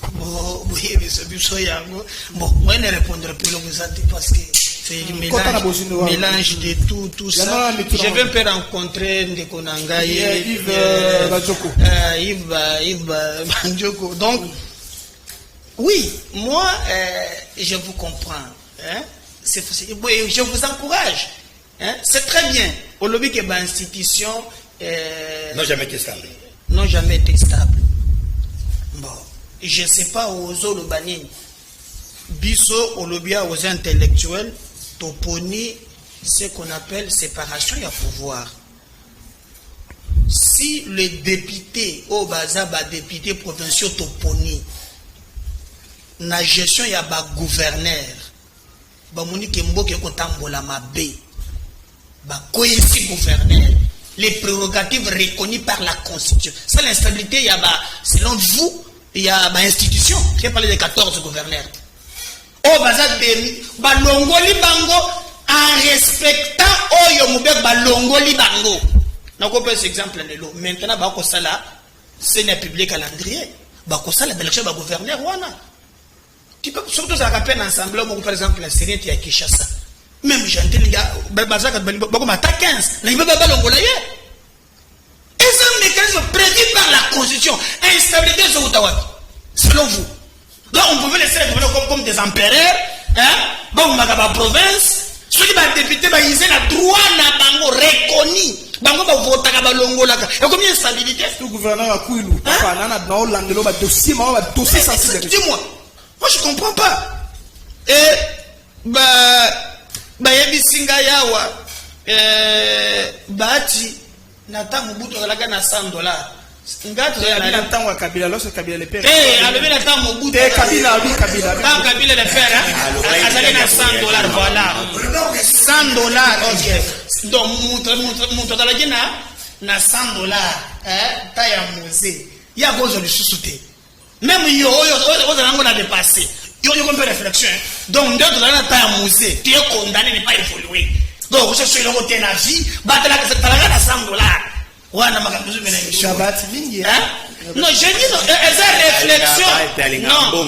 biso yango bon moi ne répondrai plus le présenté parce que c'est mélange de tout ça. Je vais me rencontrer Ndeko Nangaye, Yves Banjoko. Donc, oui, moi, je vous comprends. Hein? Je vous encourage. Hein? C'est très bien. Au lobby que l'institution n'ont jamais été stable. N'ont jamais été stable. Bon, je ne sais pas aux autres banines. Bisso, au lobby aux intellectuels. Toponi, ce qu'on appelle séparation et pouvoir. Si les députés au Bazaba, députés provinciaux Toponi, na gestion y a ba gouverneur, ba monique mboke kotambola mabe, ba koyesi gouverneur, les prérogatives reconnues par la Constitution. C'est l'instabilité, y a ba, selon vous, il y a ba institution. J'ai parlé de 14 gouverneurs. Oh bazabeli balongoli bango en respectant oyo mubek balongoli bango. Nako pese exemple lelo. Maintenant bako sala c'est un public calendrier. Bako sala l'élection ba gouverneur wana. Tu peux surtout ça rappelle ensemble par exemple la série ya Kinshasa. Même j'entends les gars bazaka bako mata 15. Na iba balongola ye. Et c'est un mécanisme prévu par la Constitution. Instabilité sur Ottawa. Selon vous. Donc on pouvait laisser les gouvernements comme des empereurs, Bon, ma province, ceux qui sont députés, ils ont le droit à bango reconnu. Bango va voter à balongo là. Et combien de stabilité? Tout gouverneur a coulé. Papa, nana, dans l'anglo, va dossier, ma dossier sensible. Dis-moi, moi je comprends pas. Et yebisinga yawa bati nata mubuto kalaga na $100. Ngato ya na ntango Kabila lorsque Kabila le père. Alebe na ntango mubuto Kabila le père azali na $100 voilà. $100 OK. Donc muto kalaga na $100 ta ya mose. Ya bozo le susute. Même yo on a dépassé. Yo compte réflexion. Donc deux dans la taille musée, tu es condamné de pas évoluer. Donc je suis le côté na vie, battre la $100. Wana makambuzu mena émission. Shabbat mingi. Non, je dis non, réflexion. Non.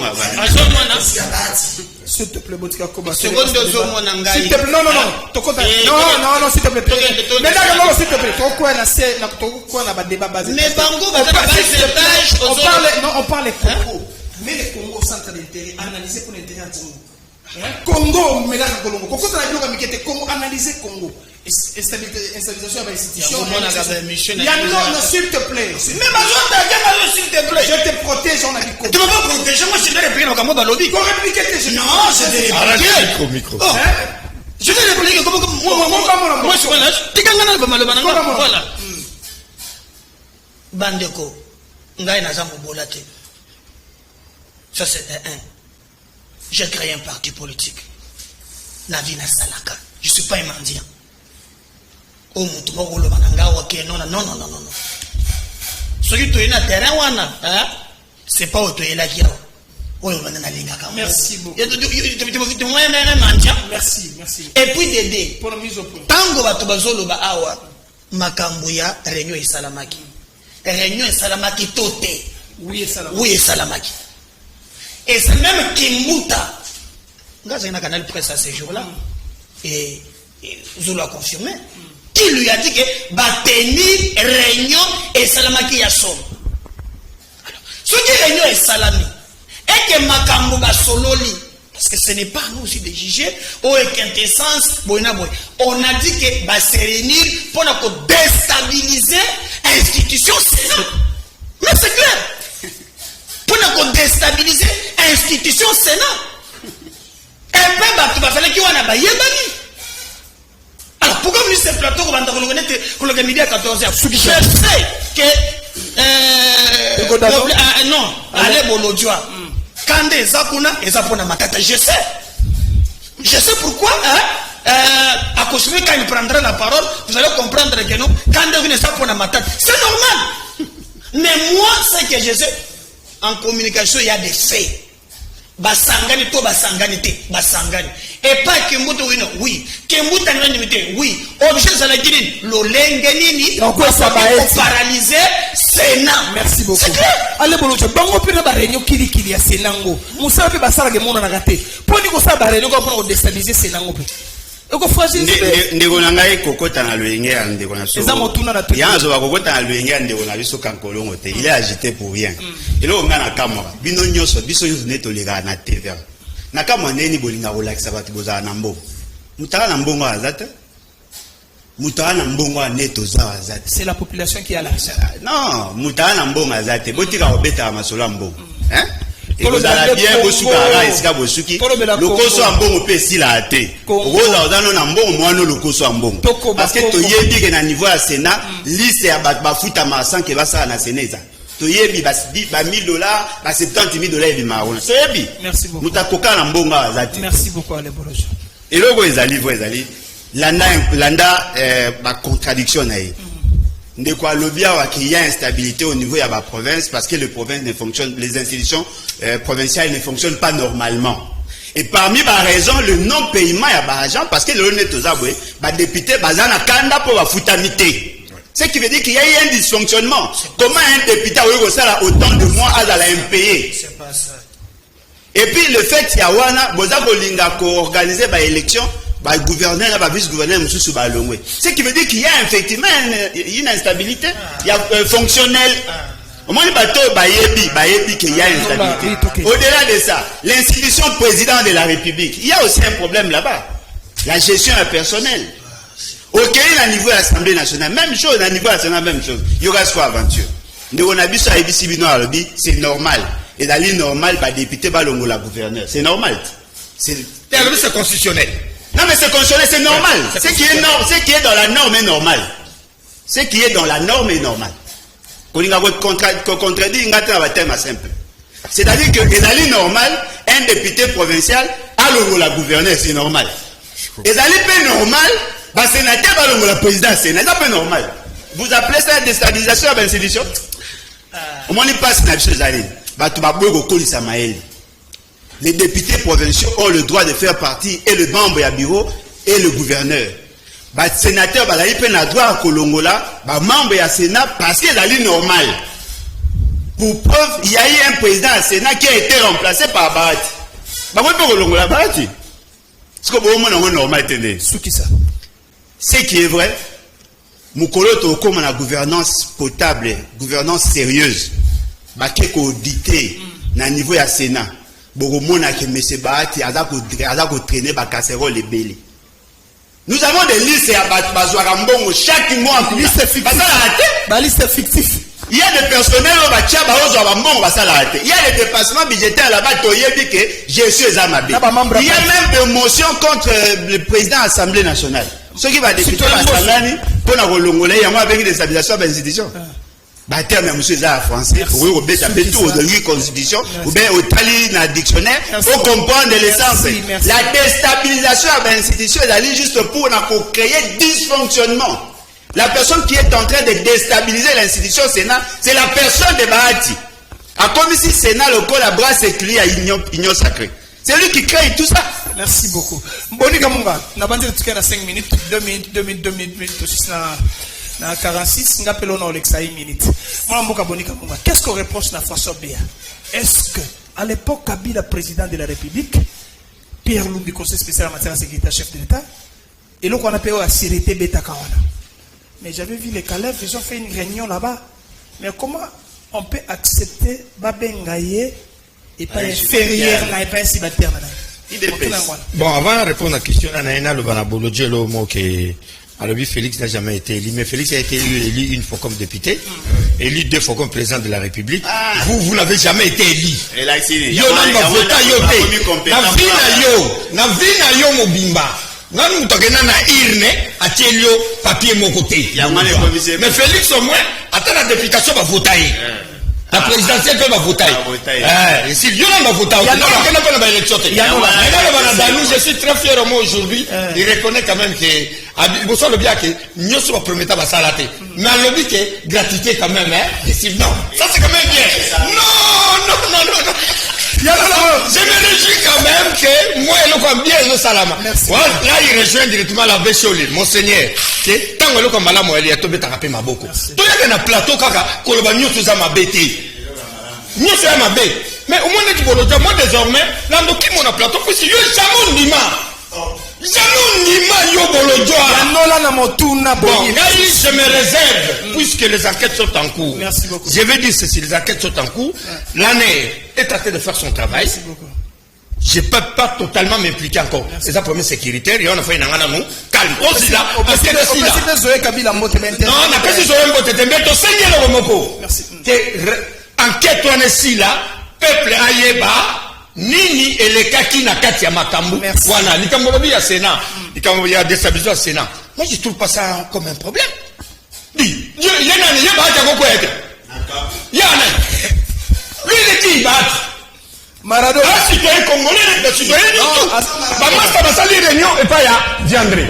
S'il te plaît, Botika Koba. S'il te plaît, non, s'il te plaît. Mais là, non, s'il te plaît. Pourquoi on a débat basé? Mais Bango, on parle Congo. Mais le Congo au centre d'intérêt, analysé pour l'intérêt en Congo, mais là, Congo. Pourquoi on a dit que Congo, analyser Congo. Stabilisation de l'institution. Non, s'il te plaît. S'il te plaît. Je te protège, on a dit Congo. Tu ne vas pas protéger, moi je vais répliquer dans Kambo Balobi. Pour répliquer tes non, je vais répliquer. Micro. Je vais répliquer comme moi je suis là. Tu as voilà. Bandeko, ngai na zambo bolate. Ça c'est un. J'ai créé un parti politique. La vie n'a salaka. Je ne suis pas un mendiant. Oh, non. Ce qui est na terrain, c'est pas où tu es là qui merci beaucoup. Merci. Et puis Dédé. Pour la mise au point. Tango batubazolo ba awa makambuya réunion et salamaki. Réunion et salamaki toté. Oui et salamaki. Et c'est même Kimbuta. Ngaza ina canal presse à ces jours-là. Et Zolo a confirmé. Qui lui a dit que va tenir réunion et salamaki ya som. Alors, ce qui est réunion et salami, et que makambu ba sololi, parce que ce n'est pas nous aussi de juger, ou quintessence, on a dit que va se réunir pour déstabiliser l'institution Sénat. Mais c'est clair. Pour déstabiliser l'institution Sénat. Et puis, tu vas faire qui on a baillé. Alors, pourquoi nous ce plateau pour le midi à 14h? Je sais que non, allez Bolodjoa. Quand des Zakuna et Zapona Matata, je sais pourquoi, à cause quand il prendra la parole, vous allez comprendre que non, quand des Zapona Matata, c'est normal. Mais moi, ce que je sais, en communication, il y a des faits. Basangani to basangani te basangani et pas Kimbuta oui Kimbuta ni limité oui objet ça la dit lolenge nini donc ça va être paralyser Sénat. Merci beaucoup. Allez bolocho bango pina ba réunion kili ya Sénango musala pe basala ke mona na gate poni ko sa ba réunion ko pour déstabiliser Sénango pe eko fragiliser ndeko na ngai kokota na lwenge ya ndeko na so yanzo ba kokota na lwenge ya ndeko na biso kankolongo te il est agité pour rien elo nga na kamera bino nyonso biso nyonso netoleka na TV na kamera neni bolinga kolakisa batu bozala na mbongo mutala na mbongo azate mutala na mbongo neto za azate c'est la population qui a l'argent non mutala na mbongo azate botika obeta masolo mbongo ekozala bien bosukaka esika bosuki lokoso ya mbongo mpe esila ate okozala ozano na mbongo mwana lokoso ya mbongo parce que toyebi ke na niveau ya Sénat liste ya bato bafutama sans ke basala na Sénat eza toyebi ba $1,000 ba $70,000 ebimaka kuna toyebi moto akoka na mbongo aza te. Merci beaucoup Ale Bolojo. eloko ezali landa bacontradiction na ye ndeko alobi awa qu'il y a instabilité au niveau de la province parce que les institutions provinciales ne fonctionnent pas normalement. Et parmi les raisons, le non-paiement y a l'argent parce que le député bazana kanda pour la foutamité. Ce qui veut dire qu'il y a eu un dysfonctionnement. Comment un député a eu autant de mois à la impayé? C'est pas ça. Et puis le fait qu'il y a organisé l'élection, le gouverneur, le vice-gouverneur, ce qui veut dire qu'il y a effectivement une instabilité. Il y a fonctionnel. Au moins, bayebi qu'il y a une stabilité. Au-delà de ça, l'institution président de la République, il y a aussi un problème là-bas. La gestion personnelle. Ok, à niveau de l'Assemblée nationale, même chose, à niveau de l'Assemblée, même chose. Il y aura soit aventure. Nous, on a vu ça, c'est normal. Et dans l'île normale, bah, député, bah, la gouverneur. C'est normal. C'est constitutionnel. Non, mais c'est constitutionnel, c'est normal. Ce qui est dans la norme est normal. Ce qui est dans la norme est normal. Quand on a contredit, on a un thème simple. C'est-à-dire que dans l'île normale, un député provincial a la gouverneur, c'est normal. Et dans l'île peu normal, bah, sénateur a la présidence, c'est un peu normal. Vous appelez ça déstabilisation de l'institution? Au moins, il passe dans les années. Les députés provinciaux ont le droit de faire partie et le membre à bureau et le gouverneur. Le sénateur il peut le droit à Kolongola, membre à Sénat parce que la ligne normale. Pour preuve, il y a eu un président à Sénat qui a été remplacé par Bahati. Bahati. Ce que vous normal ce qui est vrai, Moukolo comme la gouvernance potable, gouvernance sérieuse, qui est audité na niveau ya Sénat. Boromona que M. Bahati a traîné ba casserole et belé. Nous avons des listes à Bazouarambongo chaque mois. Liste fictif. Il y a des personnels il y a des dépassements budgétaires là-bas. Je suis Zamabé. Il y a même des motions contre le président de l'Assemblée nationale. Ce qui va députer Bassalani pour la relongoler, il y a moi avec des stabilisations de l'institution. Terme monsieur Zah français, oui, on bête tout de lui constitution, ou bien au tali dans dictionnaire, pour comprendre l'essence. La déstabilisation de l'institution est allée juste pour créer dysfonctionnement. La personne qui est en train de déstabiliser l'institution Sénat, c'est la personne de Bahati. A comme si Sénat le collabore s'écrit à Union Sacrée. C'est lui qui crée tout ça. Merci beaucoup. Boni Kamunga, on a bandé le truc à 5 minutes, 2 minutes, aussi na 46, nga pelo na Olexa 1 minute. Moi, Mboka Boni Kamunga, qu'est-ce qu'on reproche à François Béa? Est-ce que, à l'époque, Kabila, président de la République, Pierre Lumbi, conseil spécial en matière de sécurité, chef de l'État, et l'autre qu'on appelle la Sirete Beta Kawana. Mais j'avais vu les Calef, ils ont fait une réunion là-bas. Mais comment on peut accepter Babengaye et pas inférieur et pas célibataire? Bon, avant de répondre à la question, Félix n'a jamais été élu, mais Félix a été élu une fois comme député, élu 2 fois comme président de la République. Vous n'avez jamais été élu. Non, papier mon côté. Mais Félix au moins, attends la députation va voter. La présidentielle va voter. Si Lyon va voter, je suis très fier au moins aujourd'hui. Il reconnaît quand même que vous savez bien que nous sommes promettés à Salaté. Mais on le dit que gratuité quand même, non. Ça c'est quand même bien. Non. Je me réjouis quand même que moi et le bien le salama. Là il rejoint directement la Bécholi, monseigneur. Que tant que le combat moi il y a tombé tapé ma boko. Toi il y a un plateau kaka koloba nyo tout ça ma bêté. Nyo c'est ma bête. Mais au moins tu bolo moi désormais là ndo ki mon plateau parce que yo jamais nima. Jamais nima yo bolo joa. Nola na motuna bon. Là je me réserve puisque les enquêtes sont en cours. Merci beaucoup. Je vais dire ceci, les enquêtes sont en cours. L'année est en train de faire son travail. Merci beaucoup. Je ne peux pas totalement m'impliquer encore. C'est un problème sécuritaire. Et on a fait une nous calme. Aussi là, parce que c'est là. Non, on a pas si Zoé Mbote Tembeto, c'est le Romoko. Merci. Enquête on est ici là, peuple Ayeba, Nini et les Kaki na Kati ya Makambu. Voilà, l'Ikambobi à Sénat. L'Ikambobi a déstabilisé à Sénat. Moi, je ne trouve pas ça comme un problème. Dis, il y a un peu il y a un lui, il est qui, Maradona. Un citoyen congolais, le citoyen du tout. Bamasta basali réunion et pas ya Diandré.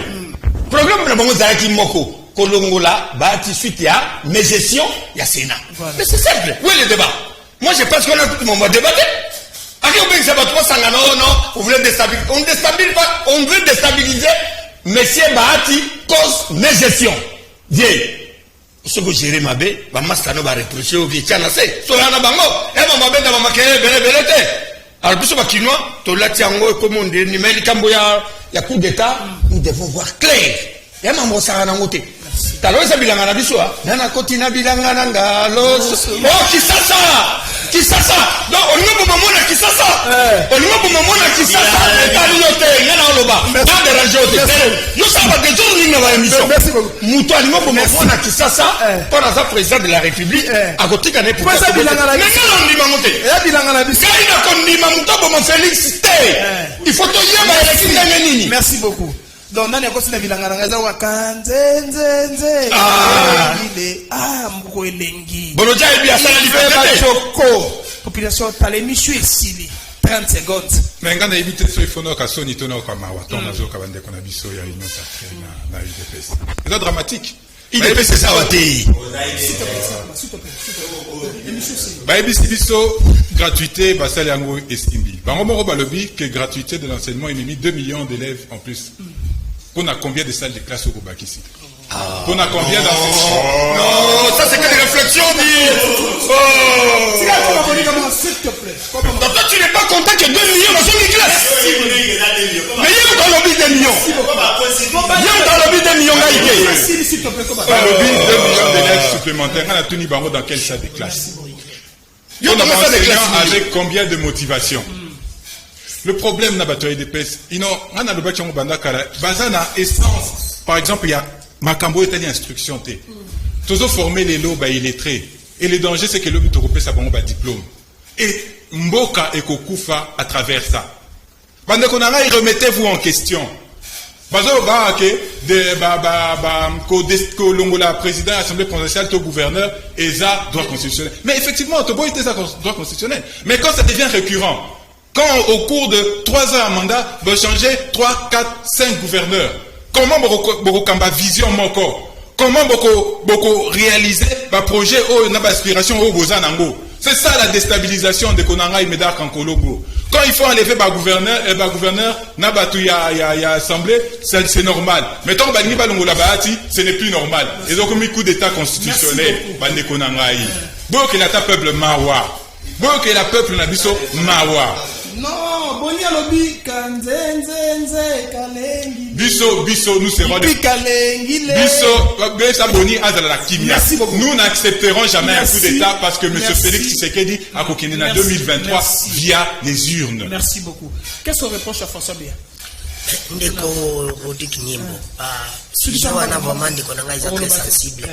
Programme de Bango Zaki Moko, Kolongola, Bati suite ya mes gestions, ya Sénat. Mais c'est simple. Où est le débat? Moi je pense qu'on a tout le monde débatté. On veut déstabiliser. On déstabilise pas. On veut déstabiliser Monsieur Bahati cause mes gestions. Dieu. Ce que j'ai mabé, Bamastano va reprocher au vieux Tchanase. Solana Bango, et Mamabe dans ma carrière, belete. Alors, tout ce qui nous, tout là, Tiango, comme on dit, Nimeli Kamboya, il y a coup d'état, nous devons voir clair. Et Maman Saranamote. Talosa bilanga na biso nana kotina bilanga na ngalo kisasa donc olingo bomona kisasa olingo bomona kisasa etali yote ngana oloba pas de ranger yo ça va que tout ninga ba émission muto olingo bomona kisasa pour la président de la république à côté kana pour ça bilanga na ndima mote ya bilanga na biso ina kondima muto bomo Félix il faut to yeba élection nini. Merci beaucoup. Donc nani akosi na bilanga na ngaza wa kanzenzenze mbuko elengi boloja ebi asala liberté choko population tale michu esili 30 secondes mais ngana éviter so ifono ka soni tona kwa mawa tona zo ka bande kona biso ya union sacrée na UDPS c'est dramatique UDPS c'est ça waté baebisi biso gratuité basali yango estimbi bango moko balobi que gratuité de l'enseignement il mis 2 millions d'élèves en plus. On a combien de salles de classe au Kobac ici? On a combien d'enseignants? Non, ça c'est que des réflexions, s'il te plaît. Donc toi tu n'es pas content que 2 millions dans une classe. Mais il y a dans le 2 millions. Il y a dans le 2 millions. S'il te plaît, comment? Dans le 2 millions d'élèves supplémentaires, on a tenu bango dans quelle salle de classe? On a enseignant avec combien de motivation? Le problème n'a pas été d'épaisse. On a le bâtiment bandakala. Bazana essence. Par exemple, il y a Makambo est instruction T. Tous former les lots illettrés. Et le danger, c'est que l'homme te repère sa bombe diplôme. Et Mboka et Kokufa à travers ça. Bandakonara, remettez-vous en question. Bazo ba ko longola président de l'Assemblée provinciale, to gouverneur, et ça droit constitutionnel. Mais effectivement, to était ça droit constitutionnel. Mais quand ça devient récurrent, quand au cours de 3 ans à mandat, vous changez 3, 4, 5 gouverneurs, comment vous avez vision encore? Comment vous réaliser un projet ou une aspiration au Bozanango? C'est ça la déstabilisation de Konanga et Médard Kankologo. Quand il faut enlever le gouverneur, et le gouverneur n'a pas tout y a assemblée, c'est normal. Mais tant que ce n'est plus normal. Ils ont commis coup d'état constitutionnel. Bande Konanga. Bon que la peuple mawa. Bon que la peuple n'a biso mawa. Non, Boni alobi kanzenzenze kalengi. Biso, nous serons des... Kalengi le. Biso, Boni azala la kimia. Nous n'accepterons jamais un coup d'état parce que M. Félix Tshisekedi a coquiné en 2023 via les urnes. Merci beaucoup. Qu'est-ce qu'on reproche à François Béa? Ndeko Rodik Nyimbo. Sujet wana vraiment ndeko nanga est très sensible.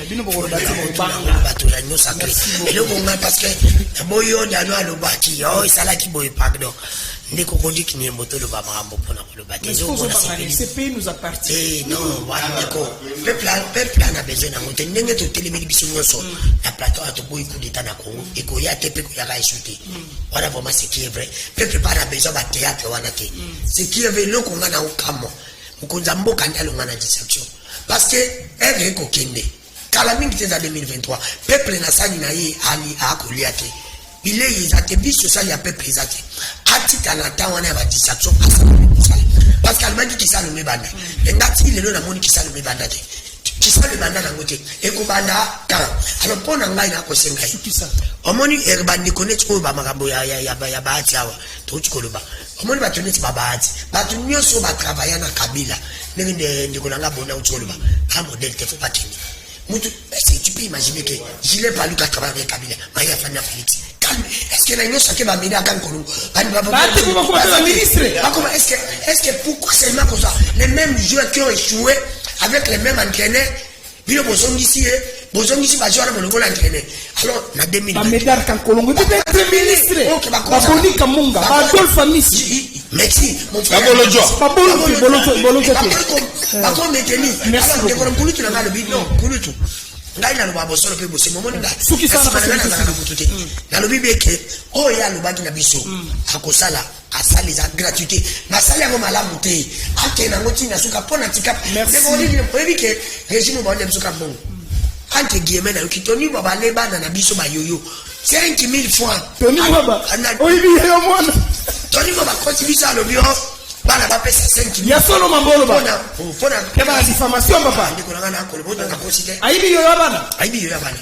Bato ya nyo sacré. Et le moment parce que boyo dano alobaki isala ki boyo pardon. Ndeko Rodik Nyimbo to lo ba marambo pona ko lo baki. Ce pays nous appartient. Eh non, voilà ndeko. Peuple a besoin na monter ndenge to télémédi biso nyonso. La plateau a to boyo coup d'état na Congo et ko ya tepe ko ya ga échouter. Voilà vraiment ce qui est vrai. Peuple pas na besoin ba théâtre wana te. Ce qui est vrai lo ko ngana okamo. Mukonza mboka ndalo ngana dissection. Parce que elle est kokende. Kalaming était en 2023. Peuple na sani na ye ali a koliate. Il est isate biso ça ya peuple isate. Ati kanata wana ba dissection parce qu'elle m'a dit qu'il s'allume banda. Et ngati le na moni qui s'allume banda te. Qui s'allume banda na ngote. Et ko banda kan. Alors pour na ngai na ko senga qui ça. Omoni erbandi connect ko ba makambo ya ba ati awa. To chikoloba. Omoni ba toneti ba ati. Ba tunyo so ba travailler na Kabila. Ndeko nanga bona utoloba. Un modèle te faut pas tenir. Mutu, est-ce que tu peux imaginer que Gilet Palou qui travaille avec Kabila, Maria Fana Félix. Calme. Est-ce que l'agneau ça qui va m'aider à Kankolo? Est-ce que pourquoi seulement comme ça? Les mêmes joueurs qui ont échoué avec les mêmes entraîneurs, Bilo Bozongi ici, va jouer à l'entraîneur. Alors, na 2000. Médard Kankolongo, tu peux être ministre. Baboni Kamunga, Adolphe Amissi. Merci, mon frère. Merci beaucoup. Ngai na loba bosolo pe bose momoni nga suki sana na mututé na lobi beke o ya lobaki na biso akosala asali za gratuité na sali yango malamu te ake na ngoti na suka pona tika mais on dit que régime ba ndem suka bon ante guillemets na kitoni baba le bana na biso ba yoyo 5000 fois toni baba oyibi yo mwana toni baba contribution lo bio bana bapesa 5 ya solo mambolo ba pona keba diffamation papa ndeko nanga na kolo boto na posite aibi yo bana aibi yo bana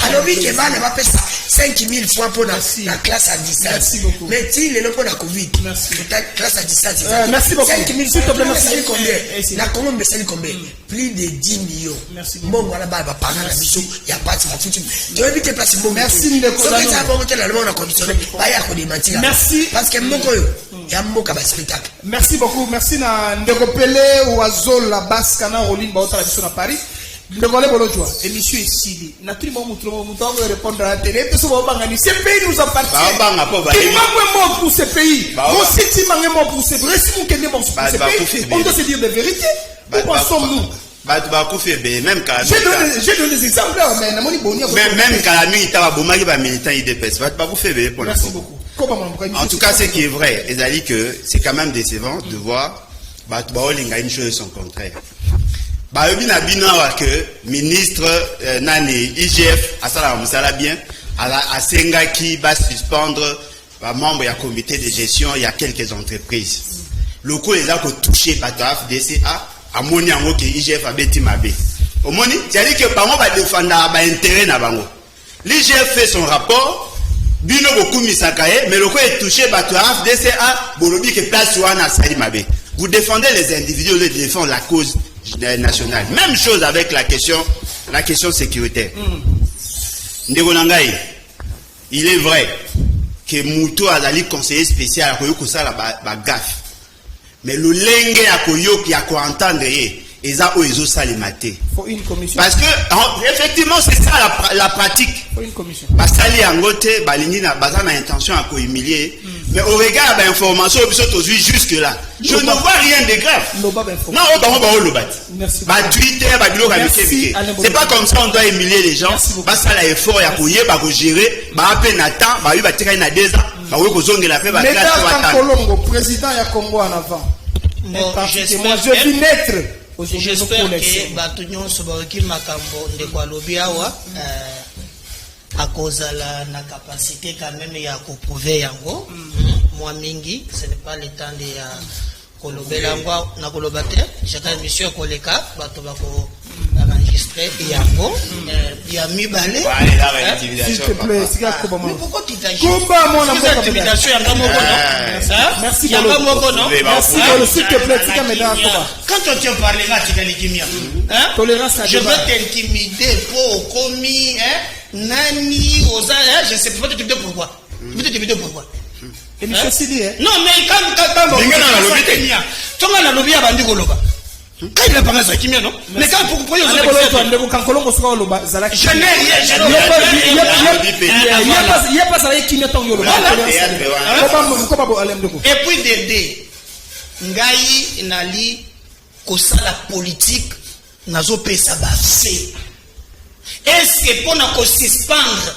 alobi ke bana bapesa 5000 fois pona la classe à distance. Merci beaucoup. Mais si le pona covid merci la classe à distance merci beaucoup 5000 s'il te plaît merci combien Merci. na comment me sali combien plus de 10 millions Merci. mbongo ala ba parana na biso ya parti ba futu tu veux vite place mbongo Merci, ndeko so Dano. ça va monter la loi na condition ba ya ko démentir Merci. parce que mbongo yo ya mboka ba spectacle. Merci beaucoup. Merci na ndeko Pele Wazola Baskana Roline Baota la biso na Paris. Ndeko le bolojwa. Émission ici. Na tout le monde va répondre à la télé. Tout ce qu'on va gagner. Ces pays nous appartiennent. Il manque mort pour ces pays. Mon site manque mort pour ces pays. Si vous connaissez mort pour ces pays, on doit se dire des vérités. Où en sommes-nous? Même J'ai donné des exemples, mais na moni boni. même Kalami il t'a bombardier par militant IDPS. Va pas vous faire pour la. Merci beaucoup. En tout cas, ce qui est vrai, c'est que c'est quand même décevant de voir Baolinga une chose de son contraire. Baobina Binawa que ministre Nani IGF à Salah bien à Senga qui va suspendre membre du comité de gestion il y a quelques entreprises. Le coup est là que touché par la FDCA à Moniango que IGF a bêti ma bé. Au moni, c'est-à-dire que Bango va défendre l'intérêt na Bango. L'IGF fait son rapport. Bino beaucoup misakaye, mais le coup est touché par la FDCA, Bolobi qui place sur un assailli mabé. Vous défendez les individus, vous défendez la cause nationale. Même chose avec la question sécuritaire. Ndeko Nangai, il est vrai que Mouto a la conseiller spécial à Koyoko ça la gaffe. Mais le lengue à Koyoko a quoi entendre et ça ils ont ça les matés. Faut une commission. Parce que effectivement c'est ça la pratique. Faut une commission. Basali Angote, Balini n'a pas l'intention à humilier. Mais au regard de l'information, jusque là, je ne vois rien de grave. Non, Merci. Twitter, c'est pas comme ça on doit humilier les gens. Ça la effort à couiller, à gérer, à peine Nathan, à eu bâtir une adhésion, à eu besoin de la paix, à Colombo, président ya Congo en avant. Je vis naître. J'espère que bato nyonso baoki makambo ndeko alobi awa akozala na capacité quand même ya koprouver yango moi mingi ce n'est pas le temps de kolobela yango na koloba te chaka émission koleka bato bako enregistrer yango ya mibale s'il te plaît sika ko ba mais pourquoi tu t'agis komba mona mboka intimidation yanga moko non merci yanga moko non merci s'il te plaît sika meda ko quand tu parles là tu galikimia tolérance à je veux t'intimider pour commis nani oza je sais pas pourquoi et monsieur Sidi non mais quand tonga na lobby abandi koloba quand il a parlé ça kimia non mais quand pourquoi on ndeko kankolongo soka loba zalaki je n'ai rien il y a pas ça kimia tongo loba ko ba alem ndeko et puis Dédé ngai nali kosala politique nazo pesa ba fait est-ce que pour na suspendre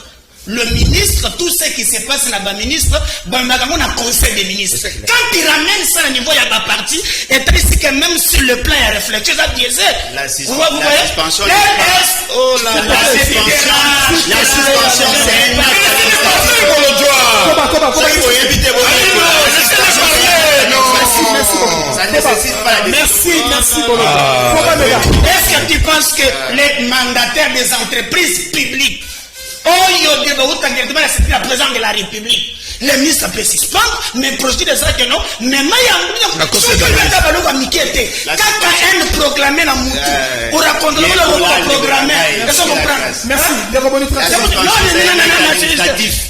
le ministre, tout ce qui se passe là bas ministre, ben on a conseil des ministres. Quand il ramène ça au niveau de la partie, et triste que même sur le plan il réfléchit, ça biaisé. La suspension. Oh la suspension, c'est une merci beaucoup. Est-ce que tu penses que les mandataires des entreprises publiques c'est la présidente de la République. Les ministres peuvent suspendre, mais procéder de ça que non. Mais quand un proclamé la moutou, on raconte le programme. Est-ce qu'on comprend? Merci.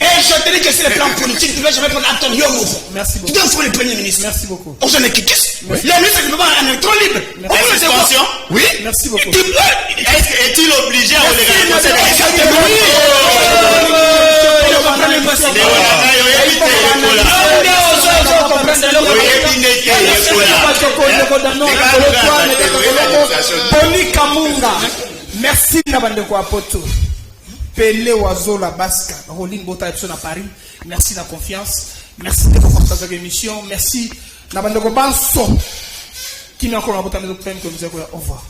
Et je te dis que c'est le plan politique, tu ne vas jamais prendre Anton Yomo. Merci beaucoup. Tu dois faire le premier ministre. Merci beaucoup. On s'en est quitté. Les ministres ne peuvent pas être trop libres. Oui. Merci beaucoup. Est-il obligé à regarder conseil Boni Kamunga. Merci na bandeko apoto. Pele Wazola Baska, Roline Bota à Paris. Merci la confiance. Merci de votre partage d'émission. Merci na bandeko Banso. Qui n'a encore un bota mais au revoir.